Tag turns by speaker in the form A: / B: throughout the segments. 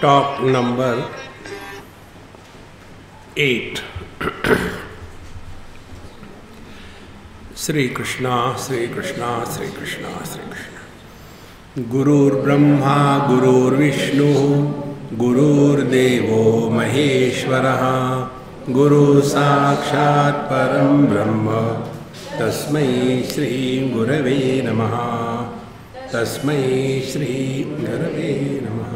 A: talk number 8. Sri Krishna, Sri Krishna, Sri Krishna, Sri Krishna. Gurur Brahma, Gurur Vishnu, Gurur Devo Maheshwaraha, Guru Sakshat Param Brahma, Tasmai Shri Gurave Namaha, Tasmai Shri Gurave Namaha.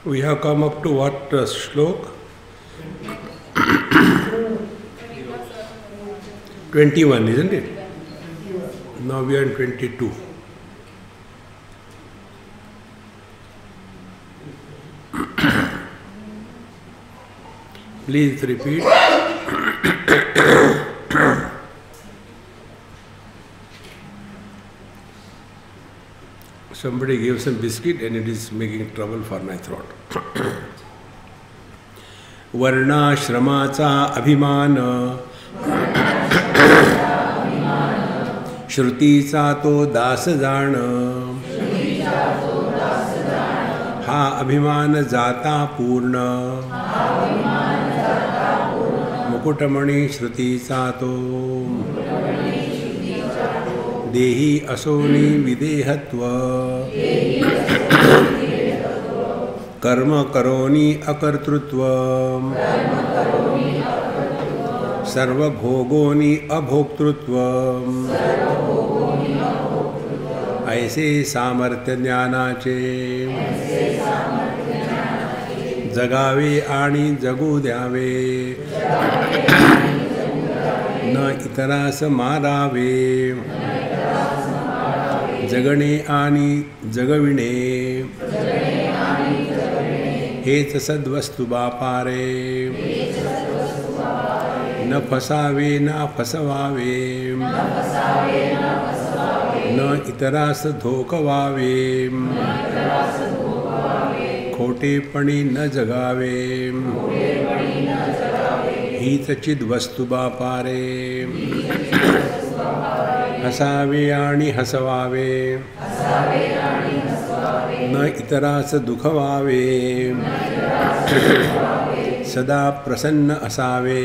A: We have come up to what shlok? 21, isn't it? Now we are in 22. Please repeat. Somebody gave some biscuit and it is making trouble for my throat. Varnashramacha abhimana Shruti to dasajana Ha abhimana jata purna Mukutamani Shruti to Dehi asoni videhatva Karma karoni akartrutva Sarva bhogoni abhoktrutva Aise samartya jnanache Jagave ani jagu dhyave Na itaras marave जगणे आनी जगविणे हेत सद्वस्तु बापारे न फसावे न फसवावे न इतरास धोकवावे खोटेपणी न जगावे हित चिद वस्तु बापारे हसावे आणि हसवावे न इतरास दुखवावे सदा प्रसन्न असावे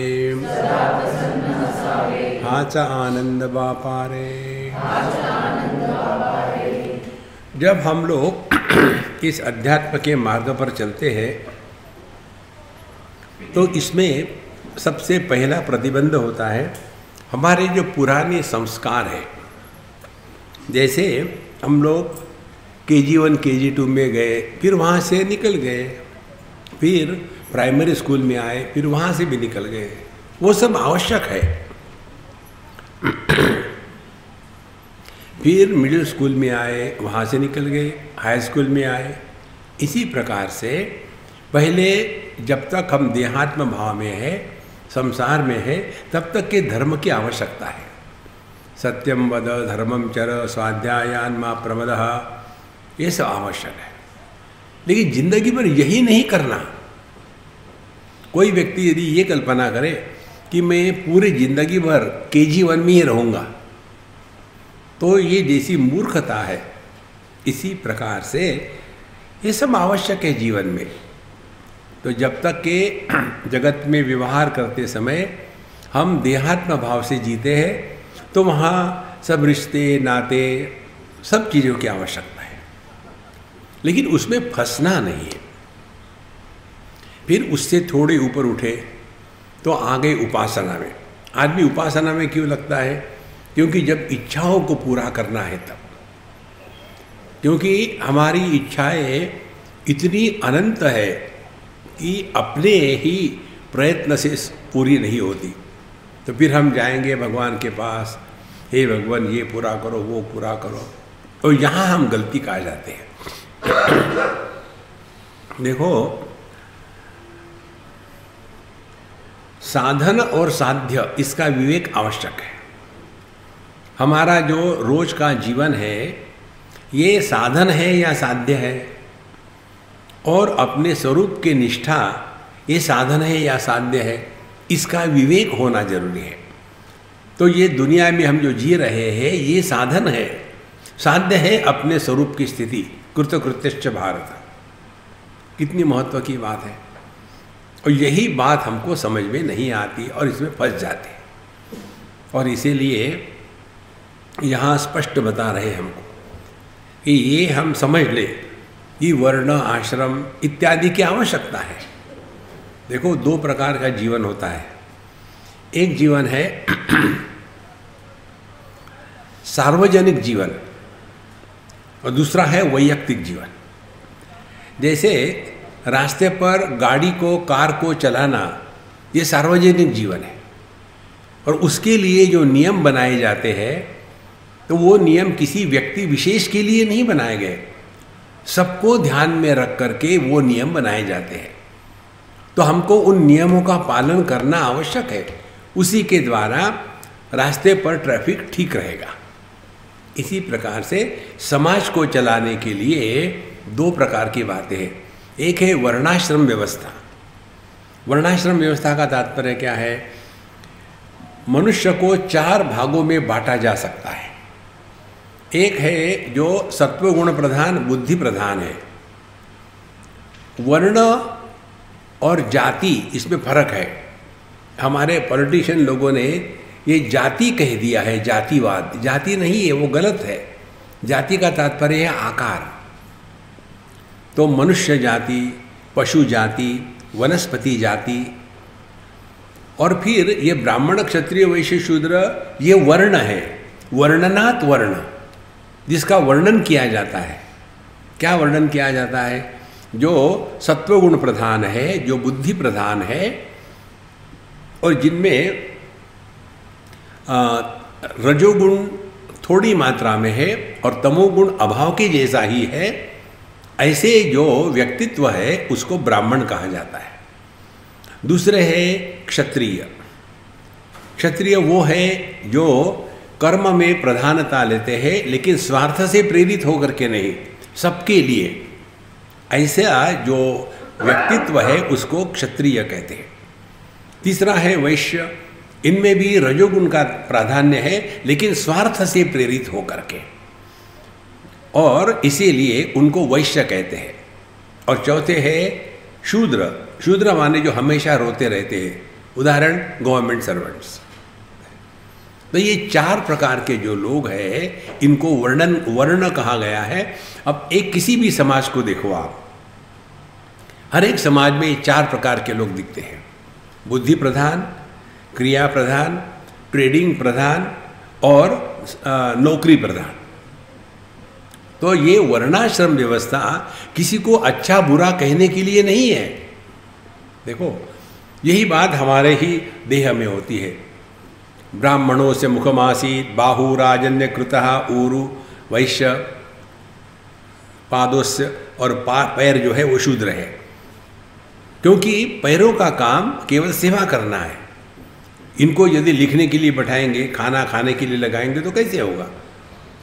A: हाचा आनंद बापारे। जब हम लोग इस अध्यात्म के मार्ग पर चलते हैं तो इसमें सबसे पहला प्रतिबंध होता है हमारे जो पुराने संस्कार है। जैसे हम लोग KG1 KG2 में गए, फिर वहाँ से निकल गए, फिर प्राइमरी स्कूल में आए, फिर वहाँ से भी निकल गए, वो सब आवश्यक है। फिर मिडिल स्कूल में आए, वहाँ से निकल गए, हाई स्कूल में आए। इसी प्रकार से पहले जब तक हम देहात्म भाव में है, संसार में है, तब तक के धर्म की आवश्यकता है। सत्यम वद धर्मम चर स्वाध्यायान मा प्रमदः, ये सब आवश्यक है। लेकिन जिंदगी भर यही नहीं करना। कोई व्यक्ति यदि ये कल्पना करे कि मैं पूरी जिंदगी भर KG1 में ही रहूँगा, तो ये जैसी मूर्खता है। इसी प्रकार से ये सब आवश्यक है जीवन में। तो जब तक के जगत में व्यवहार करते समय हम देहात्म भाव से जीते हैं, तो वहाँ सब रिश्ते नाते सब चीज़ों की आवश्यकता है, लेकिन उसमें फंसना नहीं है। फिर उससे थोड़े ऊपर उठे तो आ गए उपासना में। आदमी उपासना में क्यों लगता है? क्योंकि जब इच्छाओं को पूरा करना है तब, क्योंकि हमारी इच्छाएं इतनी अनंत है कि अपने ही प्रयत्न से पूरी नहीं होती। तो फिर हम जाएंगे भगवान के पास, हे भगवान ये पूरा करो, वो पूरा करो, और यहाँ हम गलती कर जाते हैं। देखो, साधन और साध्य इसका विवेक आवश्यक है। हमारा जो रोज का जीवन है ये साधन है या साध्य है, और अपने स्वरूप की निष्ठा ये साधन है या साध्य है, इसका विवेक होना जरूरी है। तो ये दुनिया में हम जो जी रहे हैं ये साधन है, साध्य है अपने स्वरूप की स्थिति। कृतकृत्यश्च भारत, कितनी महत्व की बात है। और यही बात हमको समझ में नहीं आती और इसमें फंस जाते, और इसीलिए यहाँ स्पष्ट बता रहे हमको कि ये हम समझ ले कि वर्ण आश्रम इत्यादि की आवश्यकता है। देखो, दो प्रकार का जीवन होता है। एक जीवन है सार्वजनिक जीवन और दूसरा है वैयक्तिक जीवन। जैसे रास्ते पर गाड़ी को, कार को चलाना ये सार्वजनिक जीवन है, और उसके लिए जो नियम बनाए जाते हैं तो वो नियम किसी व्यक्ति विशेष के लिए नहीं बनाए गए, सबको ध्यान में रख करके वो नियम बनाए जाते हैं। तो हमको उन नियमों का पालन करना आवश्यक है, उसी के द्वारा रास्ते पर ट्रैफिक ठीक रहेगा। इसी प्रकार से समाज को चलाने के लिए दो प्रकार की बातें हैं। एक है वर्णाश्रम व्यवस्था। वर्णाश्रम व्यवस्था का तात्पर्य क्या है? मनुष्य को चार भागों में बांटा जा सकता है। एक है जो सत्वगुण प्रधान, बुद्धि प्रधान है। वर्ण और जाति इसमें फर्क है। हमारे पॉलिटिशियन लोगों ने ये जाति कह दिया है, जातिवाद। जाति नहीं है, वो गलत है। जाति का तात्पर्य है आकार। तो मनुष्य जाति, पशु जाति, वनस्पति जाति, और फिर ये ब्राह्मण, क्षत्रिय, वैश्य, शूद्र, ये वर्ण है। वर्णनात् वर्ण, जिसका वर्णन किया जाता है। क्या वर्णन किया जाता है? जो सत्वगुण प्रधान है, जो बुद्धि प्रधान है, और जिनमें रजोगुण थोड़ी मात्रा में है और तमोगुण अभाव के जैसा ही है, ऐसे जो व्यक्तित्व है उसको ब्राह्मण कहा जाता है। दूसरे है क्षत्रिय। क्षत्रिय वो है जो कर्म में प्रधानता लेते हैं, लेकिन स्वार्थ से प्रेरित होकर के नहीं, सबके लिए। ऐसा जो व्यक्तित्व है उसको क्षत्रिय कहते हैं। तीसरा है वैश्य। इनमें भी रजोगुण का प्राधान्य है, लेकिन स्वार्थ से प्रेरित होकर के, और इसीलिए उनको वैश्य कहते हैं। और चौथे है शूद्र। शूद्र माने जो हमेशा रोते रहते हैं, उदाहरण गवर्नमेंट सर्वेंट्स। तो ये चार प्रकार के जो लोग हैं इनको वर्ण कहा गया है। अब एक किसी भी समाज को देखो आप, हर एक समाज में ये चार प्रकार के लोग दिखते हैं। बुद्धि प्रधान, क्रिया प्रधान, ट्रेडिंग प्रधान और नौकरी प्रधान। तो ये वर्णाश्रम व्यवस्था किसी को अच्छा बुरा कहने के लिए नहीं है। देखो, यही बात हमारे ही देह में होती है। ब्राह्मणों से मुखमासीत, बाहु राजन्य कृतः, ऊरु वैश्य, पादोस्य, और पैर जो है वो शूद्र है। क्योंकि पैरों का काम केवल सेवा करना है। इनको यदि लिखने के लिए बैठाएंगे, खाना खाने के लिए लगाएंगे तो कैसे होगा?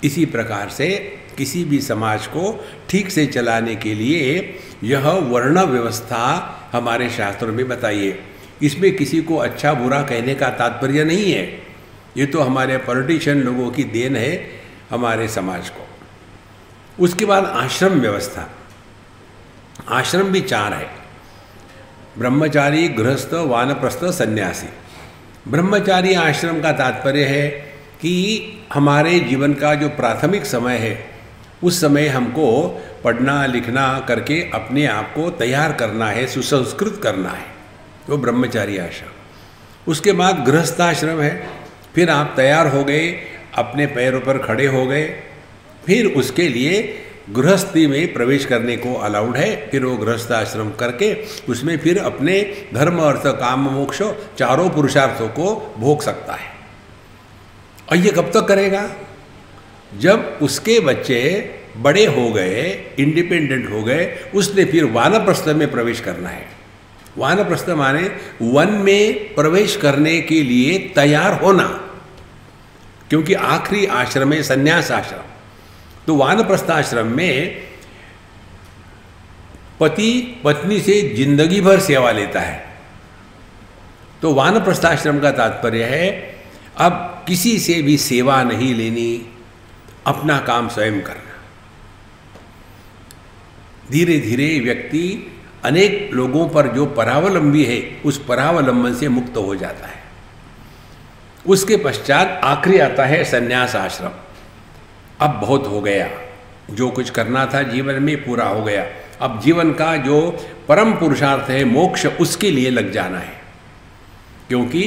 A: इसी प्रकार से किसी भी समाज को ठीक से चलाने के लिए यह वर्ण व्यवस्था हमारे शास्त्रों में बताई है। इसमें किसी को अच्छा बुरा कहने का तात्पर्य नहीं है। ये तो हमारे पॉलिटिशियन लोगों की देन है हमारे समाज को। उसके बाद आश्रम व्यवस्था। आश्रम भी चार है: ब्रह्मचारी, गृहस्थ, वानप्रस्थ, सन्यासी। ब्रह्मचारी आश्रम का तात्पर्य है कि हमारे जीवन का जो प्राथमिक समय है उस समय हमको पढ़ना लिखना करके अपने आप को तैयार करना है, सुसंस्कृत करना है, वो ब्रह्मचारी आश्रम। उसके बाद गृहस्थाश्रम है। फिर आप तैयार हो गए, अपने पैरों पर खड़े हो गए, फिर उसके लिए गृहस्थी में प्रवेश करने को अलाउड है। फिर वो गृहस्थ आश्रम करके उसमें फिर अपने धर्म अर्थ काम मोक्ष चारों पुरुषार्थों को भोग सकता है। और ये कब तक करेगा? जब उसके बच्चे बड़े हो गए, इंडिपेंडेंट हो गए, उसने फिर वानप्रस्थ में प्रवेश करना है। वानप्रस्थ माने वन में प्रवेश करने के लिए तैयार होना, क्योंकि आखिरी आश्रम है संन्यास आश्रम। तो वानप्रस्थ आश्रम में पति पत्नी से जिंदगी भर सेवा लेता है। तो वानप्रस्थ आश्रम का तात्पर्य है अब किसी से भी सेवा नहीं लेनी, अपना काम स्वयं करना। धीरे धीरे व्यक्ति अनेक लोगों पर जो परावलंबी है उस परावलंबन से मुक्त हो जाता है। उसके पश्चात आखिरी आता है संन्यास आश्रम। अब बहुत हो गया, जो कुछ करना था जीवन में पूरा हो गया। अब जीवन का जो परम पुरुषार्थ है मोक्ष, उसके लिए लग जाना है। क्योंकि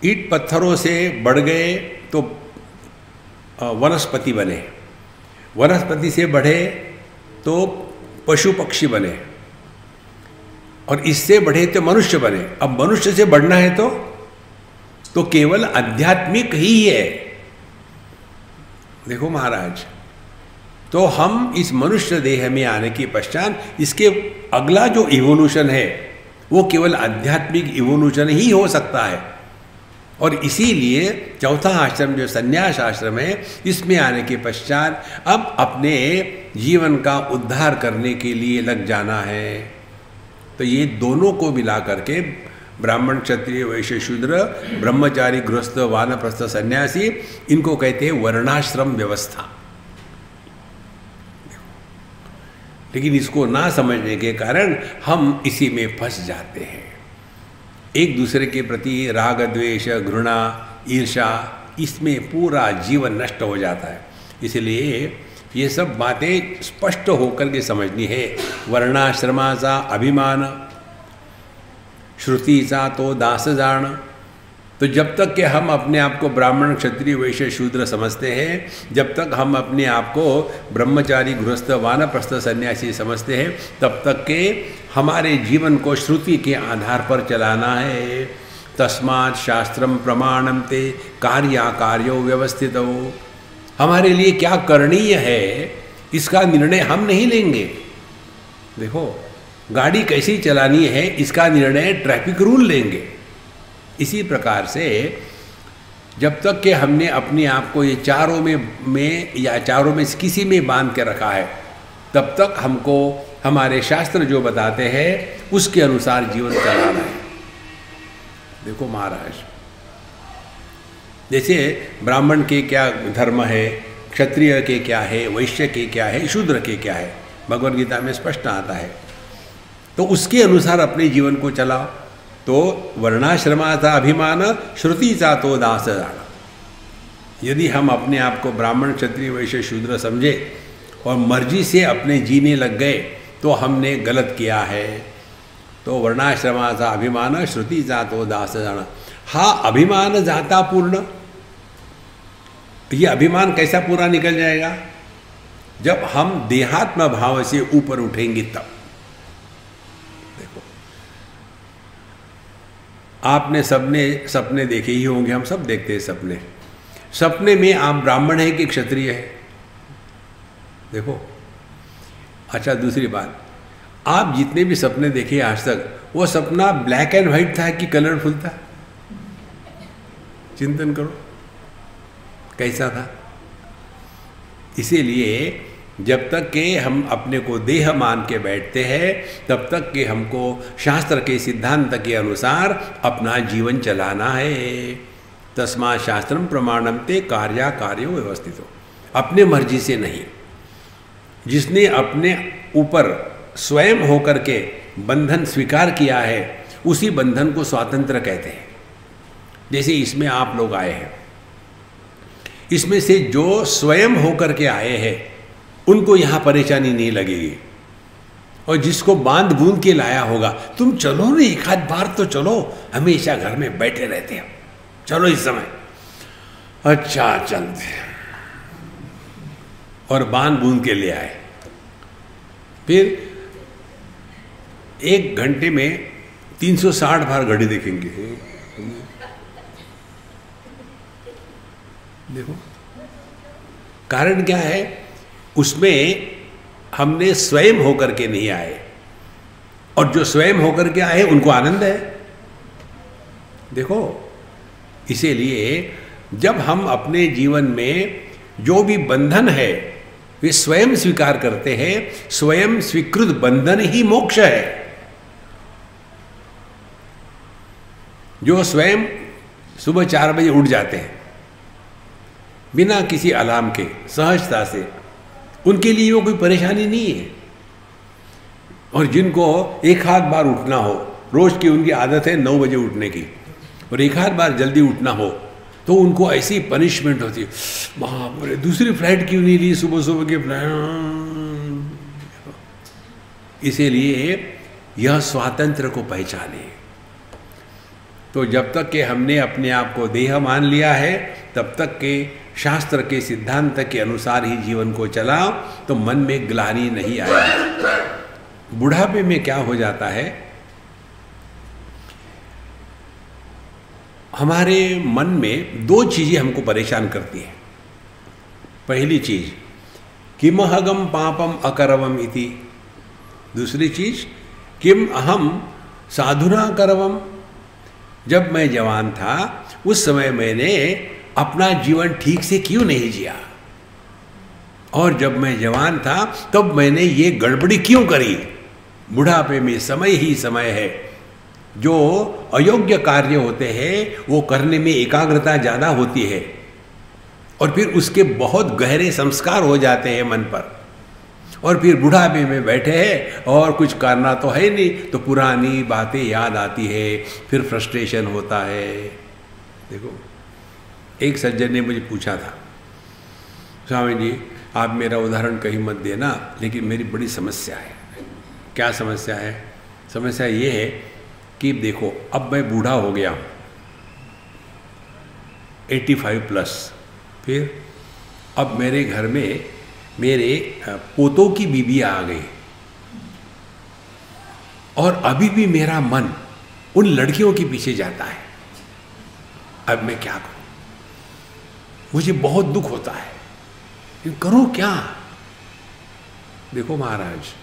A: ईंट पत्थरों से बढ़ गए तो वनस्पति बने, वनस्पति से बढ़े तो पशु पक्षी बने, और इससे बढ़े तो मनुष्य बने। अब मनुष्य से बढ़ना है तो केवल आध्यात्मिक ही है। देखो महाराज, तो हम इस मनुष्य देह में आने के पश्चात इसके अगला जो इवोल्यूशन है वो केवल आध्यात्मिक इवोल्यूशन ही हो सकता है। और इसीलिए चौथा आश्रम जो संन्यास आश्रम है, इसमें आने के पश्चात अब अपने जीवन का उद्धार करने के लिए लग जाना है। तो ये दोनों को मिला करके ब्राह्मण क्षत्रिय वैश्य शूद्र ब्रह्मचारी गृहस्थ वानप्रस्थ सन्यासी, इनको कहते हैं वर्णाश्रम व्यवस्था। लेकिन इसको ना समझने के कारण हम इसी में फंस जाते हैं। एक दूसरे के प्रति राग द्वेष घृणा ईर्षा, इसमें पूरा जीवन नष्ट हो जाता है। इसलिए ये सब बातें स्पष्ट होकर के समझनी है। वर्णाश्रमाचा अभिमान, श्रुतीचा तो दास जान। तो जब तक कि हम अपने आप को ब्राह्मण क्षत्रिय वैश्य शूद्र समझते हैं, जब तक हम अपने आप को ब्रह्मचारी गृहस्थ वानप्रस्थ सन्यासी समझते हैं, तब तक के हमारे जीवन को श्रुति के आधार पर चलाना है। तस्मात् शास्त्रम प्रमाणम ते कार्याकार्यो व्यवस्थितो। हमारे लिए क्या करणीय है इसका निर्णय हम नहीं लेंगे। देखो, गाड़ी कैसी चलानी है इसका निर्णय ट्रैफिक रूल लेंगे। इसी प्रकार से जब तक कि हमने अपने आप को ये चारों में या चारों में से किसी में बांध के रखा है, तब तक हमको हमारे शास्त्र जो बताते हैं उसके अनुसार जीवन चलाना है। देखो महाराज, जैसे ब्राह्मण के क्या धर्म है, क्षत्रिय के क्या है, वैश्य के क्या है, शूद्र के क्या है, भगवद गीता में स्पष्ट आता है। तो उसके अनुसार अपने जीवन को चलाओ। तो वर्णाश्रमाचा अभिमान श्रुतिचा तो दास जाना। यदि हम अपने आप को ब्राह्मण क्षत्रिय वैश्य शूद्र समझे और मर्जी से अपने जीने लग गए तो हमने गलत किया है। तो वर्णाश्रमाचा अभिमान श्रुतिचा तो दास जाना। हा अभिमान जाता पूर्ण। ये अभिमान कैसा पूरा निकल जाएगा? जब हम देहात्म भाव से ऊपर उठेंगे तब। देखो, आपने सबने सपने देखे ही होंगे, हम सब देखते हैं सपने। सपने में आप ब्राह्मण हैं कि क्षत्रिय है? देखो, अच्छा दूसरी बात, आप जितने भी सपने देखे आज तक, वो सपना ब्लैक एंड वाइट था कि कलरफुल था? चिंतन करो कैसा था। इसीलिए जब तक कि हम अपने को देह मान के बैठते हैं, तब तक कि हमको शास्त्र के सिद्धांत के अनुसार अपना जीवन चलाना है। तस्मात् शास्त्रम प्रमाणम ते कार्याकार्यो व्यवस्थितो। अपने मर्जी से नहीं। जिसने अपने ऊपर स्वयं होकर के बंधन स्वीकार किया है, उसी बंधन को स्वातंत्र कहते हैं। जैसे इसमें आप लोग आए हैं, इसमें से जो स्वयं होकर के आए हैं उनको यहाँ परेशानी नहीं लगेगी। और जिसको बांध बूंद के लाया होगा, तुम चलो ना एक आध बार तो चलो, हमेशा घर में बैठे रहते हैं, चलो इस समय। अच्छा चलते। और बांध बूंद के ले आए। फिर 1 घंटे में 360 बार घड़ी देखेंगे। देखो कारण क्या है, उसमें हमने स्वयं होकर के नहीं आए, और जो स्वयं होकर के आए उनको आनंद है। देखो, इसीलिए जब हम अपने जीवन में जो भी बंधन है वे स्वयं स्वीकार करते हैं, स्वयं स्वीकृत बंधन ही मोक्ष है। जो स्वयं सुबह 4 बजे उठ जाते हैं बिना किसी अलार्म के, सहजता से, उनके लिए वो कोई परेशानी नहीं है। और जिनको एक आध बार उठना हो, रोज की उनकी आदत है 9 बजे उठने की, और एक आध बार जल्दी उठना हो तो उनको ऐसी पनिशमेंट होती है, बाप रे दूसरी फ्लाइट क्यों नहीं ली, सुबह सुबह की फ्लाइट। इसीलिए यह स्वातंत्र को पहचाने। तो जब तक कि हमने अपने आप को देह मान लिया है, तब तक के शास्त्र के सिद्धांत के अनुसार ही जीवन को चलाओ, तो मन में ग्लानि नहीं आएगी। बुढ़ापे में क्या हो जाता है, हमारे मन में 2 चीजें हमको परेशान करती हैं। पहली चीज, किमहगम पापम अकरवम इति। दूसरी चीज, किम अहम साधुना करवम। जब मैं जवान था उस समय मैंने अपना जीवन ठीक से क्यों नहीं जिया, और जब मैं जवान था तब मैंने ये गड़बड़ी क्यों करी। बुढ़ापे में समय ही समय है, जो अयोग्य कार्य होते हैं वो करने में एकाग्रता ज़्यादा होती है, और फिर उसके बहुत गहरे संस्कार हो जाते हैं मन पर, और फिर बुढ़ापे में बैठे हैं और कुछ करना तो है नहीं, तो पुरानी बातें याद आती है, फिर फ्रस्ट्रेशन होता है। देखो, एक सज्जन ने मुझे पूछा था, स्वामी जी आप मेरा उदाहरण कहीं मत देना, लेकिन मेरी बड़ी समस्या है। क्या समस्या है? समस्या ये है कि देखो, अब मैं बूढ़ा हो गया हूँ, 85+, फिर अब मेरे घर में मेरे पोतों की बीबी आ गई, और अभी भी मेरा मन उन लड़कियों के पीछे जाता है। अब मैं क्या करूं? मुझे बहुत दुख होता है, करूं क्या? देखो महाराज,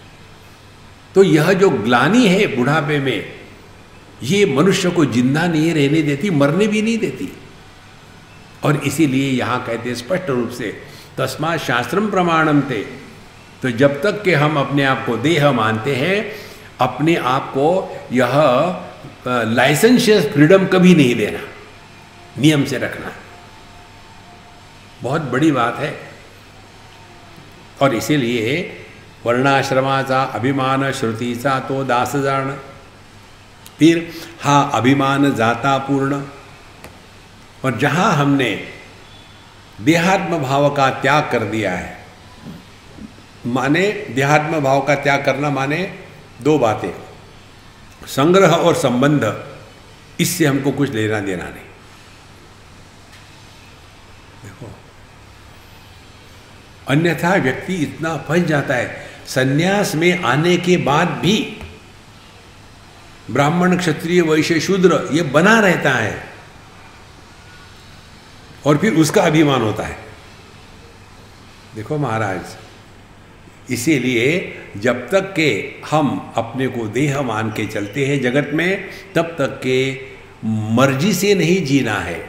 A: तो यह जो ग्लानि है बुढ़ापे में, ये मनुष्य को जिंदा नहीं रहने देती, मरने भी नहीं देती। और इसीलिए यहां कहते स्पष्ट रूप से, तस्मात् शास्त्रम प्रमाणम ते। तो जब तक कि हम अपने आप को देह मानते हैं, अपने आप को यह लाइसेंशियस फ्रीडम कभी नहीं देना, नियम से रखना, बहुत बड़ी बात है। और इसीलिए वर्णाश्रमाचा अभिमान श्रुतीचा तो दास जान। फिर हा अभिमान जाता पूर्ण। और जहाँ हमने देहात्म भाव का त्याग कर दिया है, माने देहात्म भाव का त्याग करना माने 2 बातें, संग्रह और संबंध, इससे हमको कुछ लेना देना नहीं। देखो, अन्यथा व्यक्ति इतना फंस जाता है, संन्यास में आने के बाद भी ब्राह्मण क्षत्रिय वैश्य शूद्र ये बना रहता है, और फिर उसका अभिमान होता है। देखो महाराज, इसीलिए जब तक के हम अपने को देह मान के चलते हैं जगत में, तब तक के मर्जी से नहीं जीना है।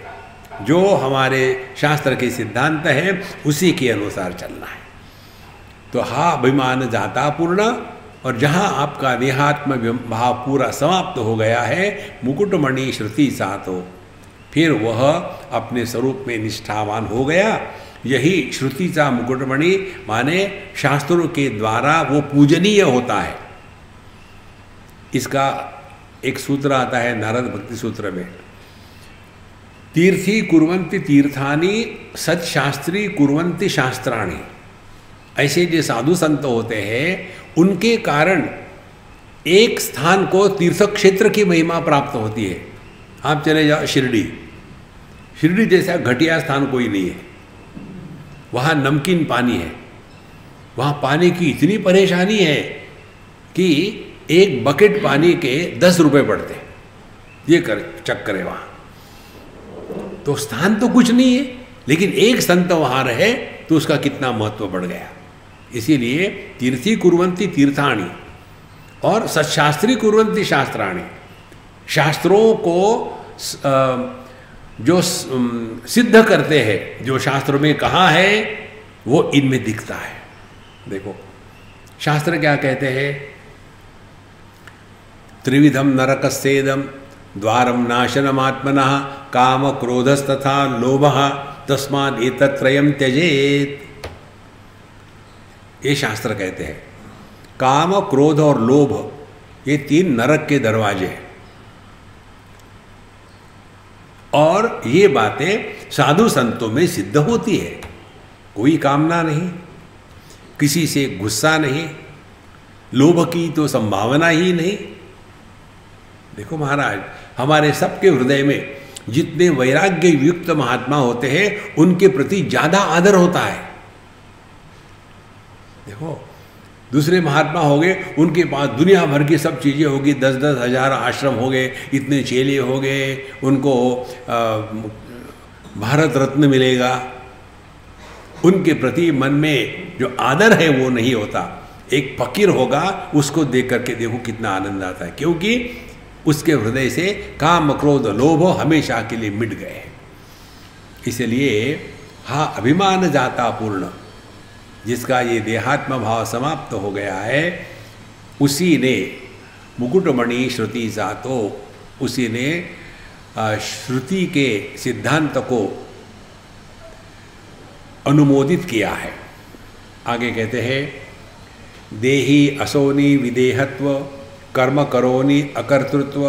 A: जो हमारे शास्त्र के सिद्धांत हैं उसी के अनुसार चलना है। तो हा अभिमान जाता पूर्ण, और जहाँ आपका देहात्म भाव पूरा समाप्त हो गया है, मुकुटमणि श्रुति सातो, फिर वह अपने स्वरूप में निष्ठावान हो गया। यही श्रुति का मुकुटमणि माने शास्त्रों के द्वारा वो पूजनीय होता है। इसका एक सूत्र आता है नारद भक्ति सूत्र में, तीर्थी कुर्वन्ति तीर्थानि सत्शास्त्री कुर्वन्ति शास्त्राणि। ऐसे जो साधु संत होते हैं, उनके कारण एक स्थान को तीर्थ क्षेत्र की महिमा प्राप्त होती है। आप चले जाओ शिरडी, शिरडी जैसा घटिया स्थान कोई नहीं है। वहाँ नमकीन पानी है, वहाँ पानी की इतनी परेशानी है कि एक बकेट पानी के 10 रुपये पड़ते, ये चक्कर है वहाँ। तो स्थान तो कुछ नहीं है, लेकिन एक संत वहाँ रहे तो उसका कितना महत्व बढ़ गया। इसीलिए तीर्थी कुर्वन्ति तीर्थाणि और सत्शास्त्री कुर्वन्ति शास्त्राणि। शास्त्रों को जो सिद्ध करते हैं, जो शास्त्रों में कहा है वो इनमें दिखता है। देखो शास्त्र क्या कहते हैं, त्रिविधम नरकस्येदम द्वारम नाशनमात्मनः काम क्रोधस्तथा लोभः तस्माद् एतत्त्रयं त्यजेत्। ये शास्त्र कहते हैं काम, क्रोध और लोभ ये 3 नरक के दरवाजे हैं। और ये बातें साधु संतों में सिद्ध होती है। कोई कामना नहीं, किसी से गुस्सा नहीं, लोभ की तो संभावना ही नहीं। देखो महाराज, हमारे सबके हृदय में जितने वैराग्य युक्त महात्मा होते हैं उनके प्रति ज्यादा आदर होता है। देखो दूसरे महात्मा हो गए, उनके पास दुनिया भर की सब चीज़ें होगी, 10-10 हज़ार आश्रम हो गए, इतने चेले हो गए, उनको भारत रत्न मिलेगा। उनके प्रति मन में जो आदर है वो नहीं होता। एक फकीर होगा, उसको देख करके देखो कितना आनंद आता है, क्योंकि उसके हृदय से काम, क्रोध, लोभ हमेशा के लिए मिट गए। इसलिए हाँ, अभिमान जाता पूर्ण, जिसका ये देहात्म भाव समाप्त हो गया है, उसी ने मुकुटमणि श्रुति जातो, उसी ने श्रुति के सिद्धांत को अनुमोदित किया है। आगे कहते हैं देही असोनि विदेहत्व कर्म करोनि अकर्तृत्व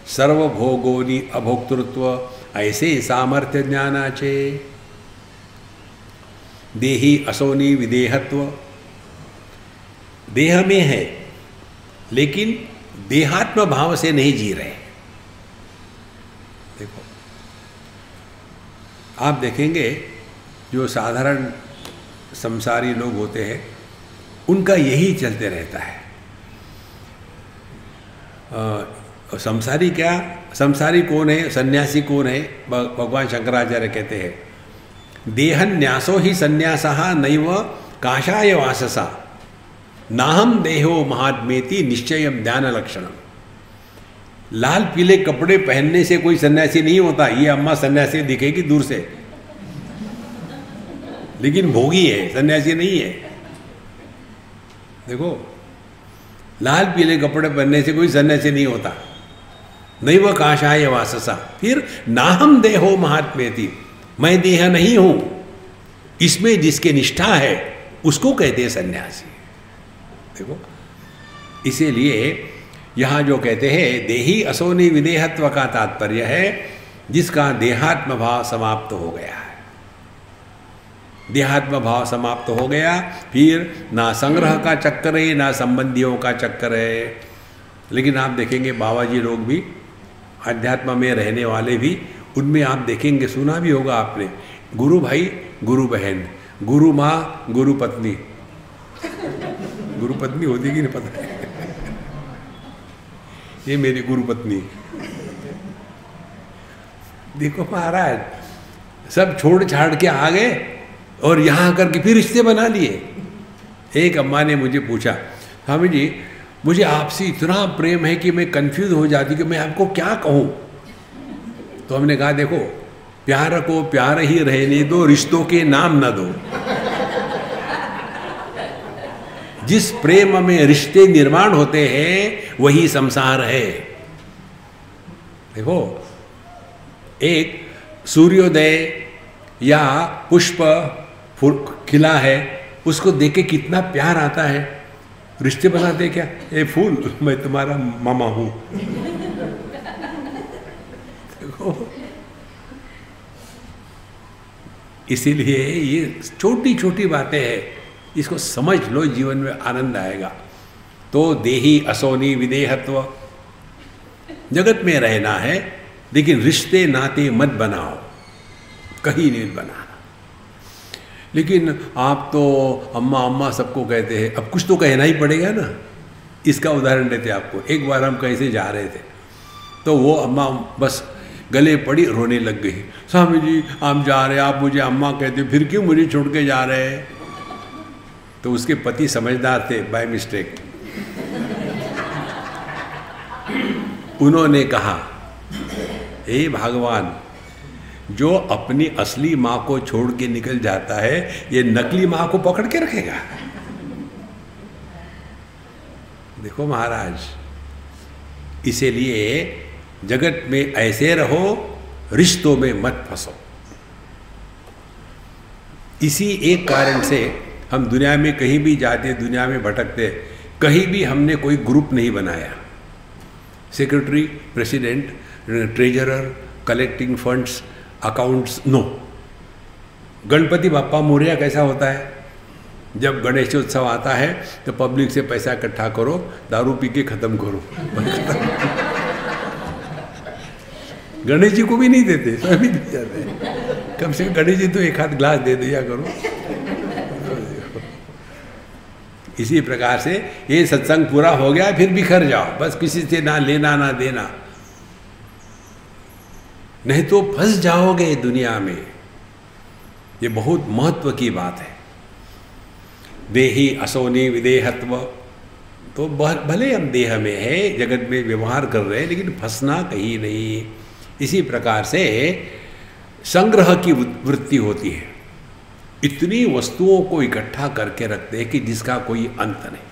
A: सर्वभोगोनि अभोक्तृत्व ऐसे सामर्थ्य ज्ञानाचे। देही असोनि विदेहत्व, देह में है लेकिन देहात्म भाव से नहीं जी रहे। देखो आप देखेंगे जो साधारण संसारी लोग होते हैं उनका यही चलते रहता है। संसारी क्या, संसारी कौन है, सन्यासी कौन है? भगवान शंकराचार्य कहते हैं देहन्यासो ही संन्यासः नैव काषाय वाससा नाहम देहो महात्मेति निश्चयम ज्ञान लक्षणम। लाल पीले कपड़े पहनने से कोई सन्यासी नहीं होता। ये अम्मा सन्यासी दिखेगी दूर से, लेकिन भोगी है, सन्यासी नहीं है। देखो लाल पीले कपड़े पहनने से कोई सन्यासी नहीं होता। नैव काषाय वाससा, फिर नाहम देहो महात्मेति, मैं देह नहीं हूं, इसमें जिसके निष्ठा है उसको कहते हैं सन्यासी। देखो इसीलिए यहां जो कहते हैं देही असोनि विदेहत्व का तात्पर्य है जिसका देहात्म भाव समाप्त हो गया है। देहात्म भाव समाप्त हो गया, फिर ना संग्रह का चक्कर है ना संबंधियों का चक्कर है। लेकिन आप देखेंगे बाबा जी लोग भी, अध्यात्म में रहने वाले भी, उनमें आप देखेंगे, सुना भी होगा आपने, गुरु भाई गुरु बहन, गुरु माँ गुरु पत्नी। गुरु पत्नी होती कि नहीं पता है। ये मेरी गुरु पत्नी। देखो महाराज सब छोड़ छाड़ के आ गए और यहाँ आकर के फिर रिश्ते बना लिए। एक अम्मा ने मुझे पूछा, स्वामी जी मुझे आपसे इतना प्रेम है कि मैं कंफ्यूज हो जाती कि मैं आपको क्या कहूँ। तो हमने कहा देखो प्यार को प्यार ही रहने दो, रिश्तों के नाम न दो। जिस प्रेम में रिश्ते निर्माण होते हैं वही संसार है। देखो एक सूर्योदय या पुष्प खिला है, उसको देख के कितना प्यार आता है। रिश्ते बनाते क्या, ए फूल मैं तुम्हारा मामा हूं। देखो इसीलिए ये छोटी छोटी बातें हैं, इसको समझ लो, जीवन में आनंद आएगा। तो देही असोनि विदेहत्व, जगत में रहना है लेकिन रिश्ते नाते मत बनाओ, कहीं नहीं बनाना। लेकिन आप तो अम्मा अम्मा सबको कहते हैं, अब कुछ तो कहना ही पड़ेगा ना। इसका उदाहरण देते आपको। एक बार हम कहीं से जा रहे थे तो वो अम्मा बस गले पड़ी, रोने लग गई। स्वामी जी हम जा रहे हैं, आप मुझे अम्मा कहते, फिर क्यों मुझे छोड़ के जा रहे हैं? तो उसके पति समझदार थे, बाय मिस्टेक उन्होंने कहा, हे भगवान, जो अपनी असली माँ को छोड़ के निकल जाता है, ये नकली माँ को पकड़ के रखेगा? देखो महाराज, इसीलिए जगत में ऐसे रहो, रिश्तों में मत फंसो। इसी एक कारण से हम दुनिया में कहीं भी जाते, दुनिया में भटकते, कहीं भी हमने कोई ग्रुप नहीं बनाया। Secretary, president, treasurer, collecting funds, accounts, no. Ganpati Bappa Morya कैसा होता है? जब गणेशोत्सव आता है तो पब्लिक से पैसा इकट्ठा करो, दारू पी के खत्म करो। गणेश जी को भी नहीं देते, स्वयं भी जाते हैं। कम से कम गणेश जी तो एक हाथ ग्लास दे दिया करो। इसी प्रकार से ये सत्संग पूरा हो गया, फिर बिखर जाओ, बस किसी से ना लेना ना देना, नहीं तो फंस जाओगे दुनिया में। ये बहुत महत्व की बात है। देही असोनी विदेहत्व, तो भले हम देह में है, जगत में व्यवहार कर रहे हैं, लेकिन फंसना कहीं नहीं। इसी प्रकार से संग्रह की वृत्ति होती है। इतनी वस्तुओं को इकट्ठा करके रखते हैं कि जिसका कोई अंत नहीं।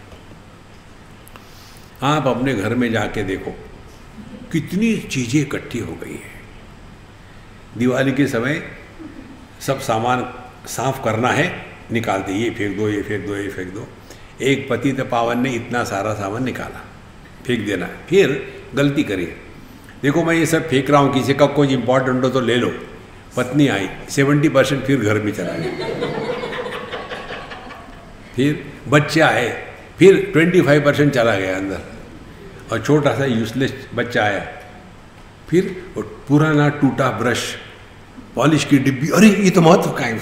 A: आप अपने घर में जाके देखो, कितनी चीजें इकट्ठी हो गई है। दिवाली के समय सब सामान साफ करना है, निकालते, ये फेंक दो, ये फेंक दो, ये फेंक दो। एक पतित पावन ने इतना सारा सामान निकाला, फेंक देना है। फिर गलती करिए, देखो मैं ये सब फेंक रहा हूँ, किसी का कोई इंपॉर्टेंट हो तो ले लो। पत्नी आई, 70% फिर घर में चला गया। फिर बच्चे आए, फिर 25% चला गया अंदर। और छोटा सा यूजलेस बच्चा आया, फिर पुराना टूटा ब्रश, पॉलिश की डिब्बी, अरे ये तो महत्व का है,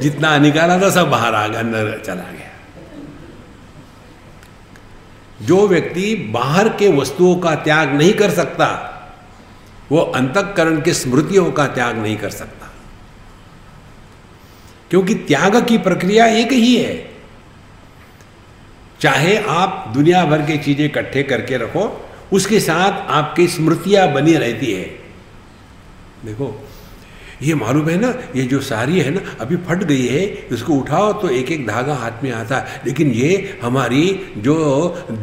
A: जितना निकाला था सब बाहर आ गया, अंदर चला गया। जो व्यक्ति बाहर के वस्तुओं का त्याग नहीं कर सकता, वो अंतःकरण के स्मृतियों का त्याग नहीं कर सकता। क्योंकि त्याग की प्रक्रिया एक ही है। चाहे आप दुनिया भर की चीजें इकट्ठे करके रखो, उसके साथ आपकी स्मृतियां बनी रहती है। देखो ये मालूम है ना, ये जो साड़ी है ना अभी फट गई है, इसको उठाओ तो एक एक धागा हाथ में आता है। लेकिन ये हमारी जो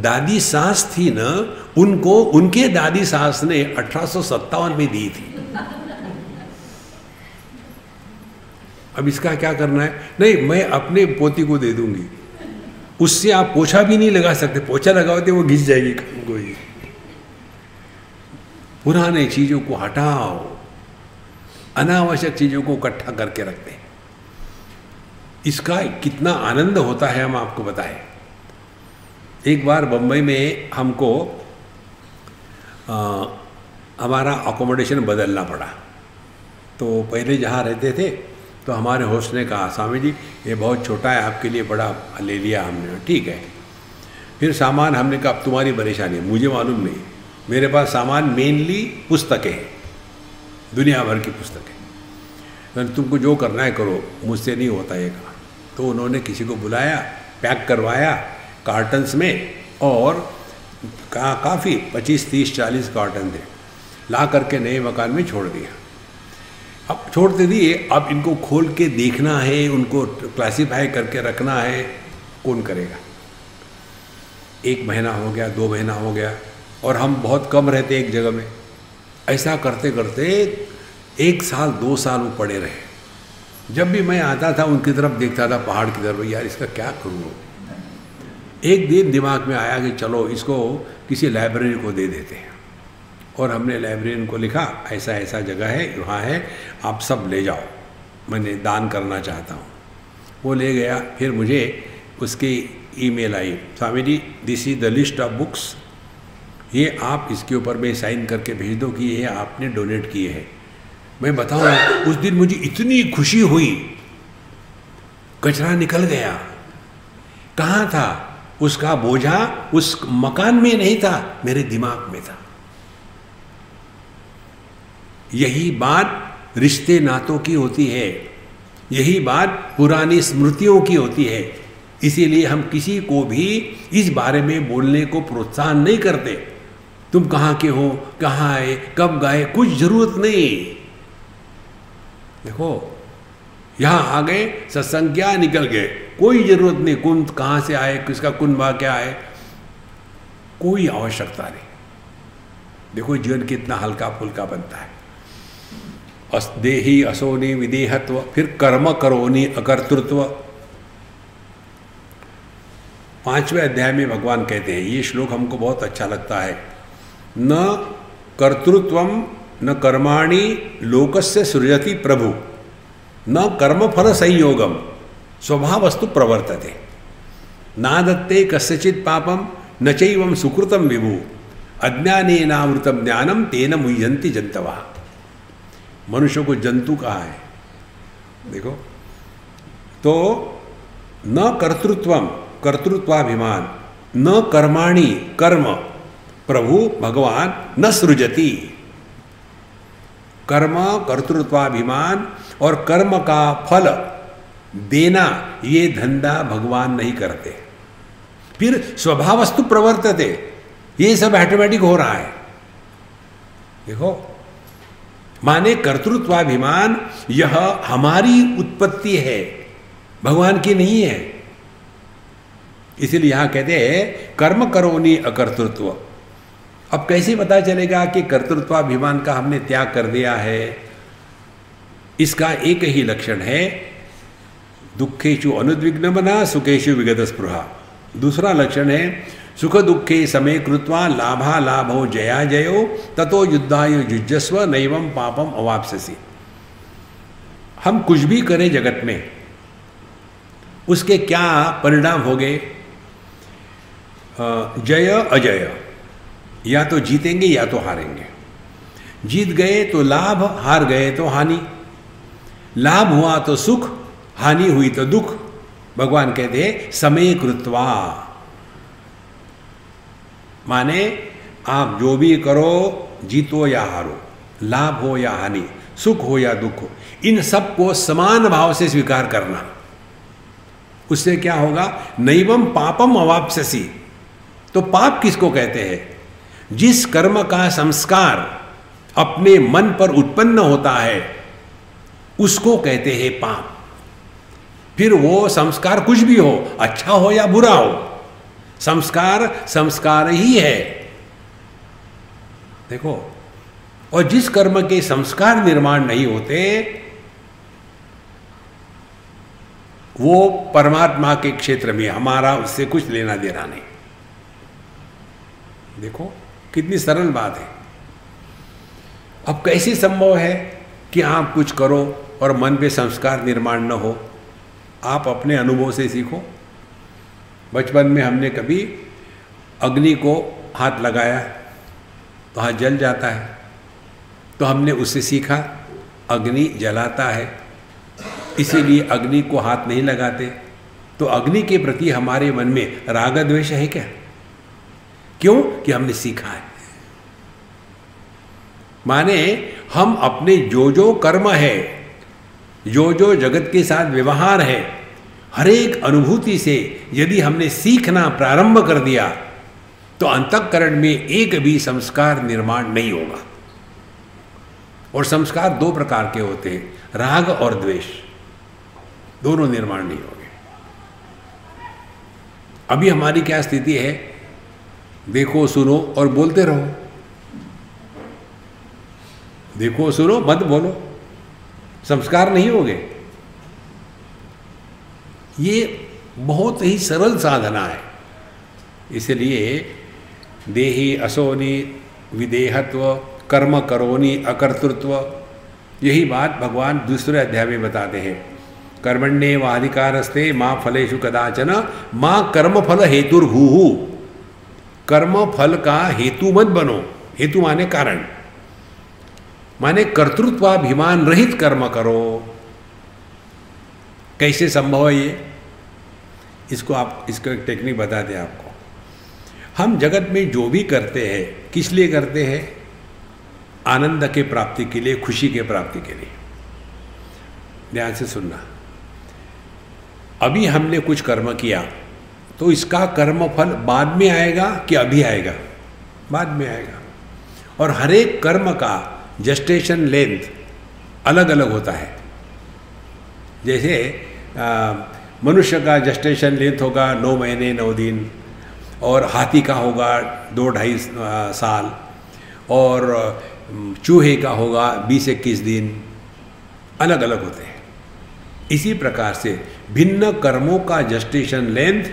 A: दादी सास थी ना, उनको उनके दादी सास ने 1857 में दी थी। अब इसका क्या करना है? नहीं, मैं अपने पोती को दे दूंगी, उससे आप पोछा भी नहीं लगा सकते। पोछा लगाओगे वो घिस जाएगी कोई। पुराने चीजों को हटाओ, अनावश्यक चीजों को इकट्ठा करके रखते हैं। इसका कितना आनंद होता है हम आपको बताएं। एक बार बम्बई में हमको हमारा अकोमोडेशन बदलना पड़ा। तो पहले जहाँ रहते थे तो हमारे होस्ट ने कहा, स्वामी जी ये बहुत छोटा है, आपके लिए बड़ा ले लिया हमने। ठीक है। फिर सामान हमने कहा, अब तुम्हारी परेशानी, मुझे मालूम नहीं, मेरे पास सामान मेनली पुस्तकें हैं, दुनिया भर की पुस्तकें, तुमको जो करना है करो, मुझसे नहीं होता ये काम। तो उन्होंने किसी को बुलाया, पैक करवाया कार्टन्स में, और काफ़ी 25, 30, 40 कार्टन थे, ला करके नए मकान में छोड़ दिया। अब छोड़ते दिए, अब इनको खोल के देखना है, उनको क्लासीफाई करके रखना है, कौन करेगा? 1 महीना हो गया, 2 महीना हो गया, और हम बहुत कम रहते एक जगह में। ऐसा करते करते 1 साल 2 साल वो पड़े रहे। जब भी मैं आता था उनकी तरफ देखता था, पहाड़ की तरफ, यार इसका क्या करूँ। एक दिन दिमाग में आया कि चलो इसको किसी लाइब्रेरी को दे देते हैं। और हमने लाइब्रेरियन को लिखा, ऐसा ऐसा जगह है, वहाँ है, आप सब ले जाओ, मैंने दान करना चाहता हूँ। वो ले गया। फिर मुझे उसकी ईमेल आई, Swami ji this is the list of books, ये आप इसके ऊपर में साइन करके भेज दो कि ये आपने डोनेट किए हैं। मैं बताऊँ, उस दिन मुझे इतनी खुशी हुई, कचरा निकल गया। कहाँ था? उसका बोझा उस मकान में नहीं था, मेरे दिमाग में था। यही बात रिश्ते नातों की होती है, यही बात पुरानी स्मृतियों की होती है। इसीलिए हम किसी को भी इस बारे में बोलने को प्रोत्साहन नहीं करते। तुम कहाँ के हो, कहाँ आए, कब गए, कुछ जरूरत नहीं। देखो यहाँ आ गए, सत्संग क्या, निकल गए, कोई जरूरत नहीं। कौन कहाँ से आए, किसका कुनबा क्या है, कोई आवश्यकता नहीं। देखो जीवन कितना हल्का फुल्का बनता है। देही असोनी विदेहत्व, फिर कर्म करोनी अकर्तृत्व। 5वें अध्याय में भगवान कहते हैं, ये श्लोक हमको बहुत अच्छा लगता है। न कर्तृत्वम न कर्माणि लोकस्य सृजति प्रभु, न कर्मफल संयोगम स्वभावस्तु प्रवर्तते, नादत्ते कस्यचित् पापम न चैवं सुकृतं विभु, अज्ञानेनावृतं ज्ञानम तेन मुह्यन्ति जन्तवः। मनुष्य को जंतु कहा है। देखो तो न कर्तृत्वम कर्तृत्वाभिमान, न कर्माणि कर्म प्रभु भगवान न सृजति। कर्म कर्तृत्वाभिमान और कर्म का फल देना ये धंधा भगवान नहीं करते। फिर स्वभावस्तु प्रवर्तते, ये सब ऑटोमेटिक हो रहा है। देखो माने कर्तृत्वाभिमान यह हमारी उत्पत्ति है, भगवान की नहीं है। इसीलिए यहां कहते हैं कर्म करोनी अकर्तृत्व। अब कैसे पता चलेगा कि कर्तृत्वाभिमान का हमने त्याग कर दिया है? इसका एक ही लक्षण है, दुखेषु अनुद्विग्न बना सुखेषु विगत स्पृहा। दूसरा लक्षण है सुख दुखे समय कृत्वा लाभा लाभो जया जयो ततो युद्धाय युज्यस्व नैवं पापम अवाप्स्यसि। हम कुछ भी करें जगत में, उसके क्या परिणाम हो गए? जय अजय, या तो जीतेंगे या तो हारेंगे। जीत गए तो लाभ, हार गए तो हानि। लाभ हुआ तो सुख, हानि हुई तो दुख। भगवान कहते हैं समय कृत्वा, माने आप जो भी करो, जीतो या हारो, लाभ हो या हानि, सुख हो या दुख हो, इन सब को समान भाव से स्वीकार करना। उससे क्या होगा? नैवं पापम अवाप्स्यसि। तो पाप किसको कहते हैं? जिस कर्म का संस्कार अपने मन पर उत्पन्न होता है उसको कहते हैं पाप। फिर वो संस्कार कुछ भी हो, अच्छा हो या बुरा हो, संस्कार संस्कार ही है। देखो, और जिस कर्म के संस्कार निर्माण नहीं होते वो परमात्मा के क्षेत्र में हमारा उससे कुछ लेना देना नहीं। देखो कितनी सरल बात है। अब कैसे संभव है कि आप कुछ करो और मन पे संस्कार निर्माण न हो? आप अपने अनुभव से सीखो। बचपन में हमने कभी अग्नि को हाथ लगाया तो हाथ जल जाता है, तो हमने उससे सीखा अग्नि जलाता है, इसीलिए अग्नि को हाथ नहीं लगाते। तो अग्नि के प्रति हमारे मन में राग द्वेष है क्या? क्यों? कि हमने सीखा है। माने हम अपने जो जो कर्म है, जो जो जगत के साथ व्यवहार है, हर एक अनुभूति से यदि हमने सीखना प्रारंभ कर दिया तो अंतःकरण में एक भी संस्कार निर्माण नहीं होगा। और संस्कार दो प्रकार के होते हैं, राग और द्वेष, दोनों निर्माण नहीं होंगे। अभी हमारी क्या स्थिति है? देखो सुनो और बोलते रहो, देखो सुनो मत बोलो, संस्कार नहीं होंगे। ये बहुत ही सरल साधना है। इसलिए देही असोनी विदेहत्व, कर्म करोनी अकर्तृत्व, यही बात भगवान दूसरे अध्याय में बताते हैं। कर्मण्येवाधिकारस्ते मां फलेषु कदाचन मां कर्मफल हेतुर्भूः। कर्म फल का हेतु मत बनो। हेतु माने कारण, माने कर्तृत्वाभिमान रहित कर्म करो। कैसे संभव है ये? इसको एक टेक्निक बता दें आपको। हम जगत में जो भी करते हैं किस लिए करते हैं? आनंद के प्राप्ति के लिए, खुशी के प्राप्ति के लिए। ध्यान से सुनना। अभी हमने कुछ कर्म किया तो इसका कर्म फल बाद में आएगा कि अभी आएगा? बाद में आएगा। और हर एक कर्म का जेस्टेशन लेंथ अलग अलग होता है। जैसे मनुष्य का जेस्टेशन लेंथ होगा 9 महीने 9 दिन, और हाथी का होगा 2-2.5 साल, और चूहे का होगा 20-21 दिन, अलग अलग होते हैं। इसी प्रकार से भिन्न कर्मों का जेस्टेशन लेंथ,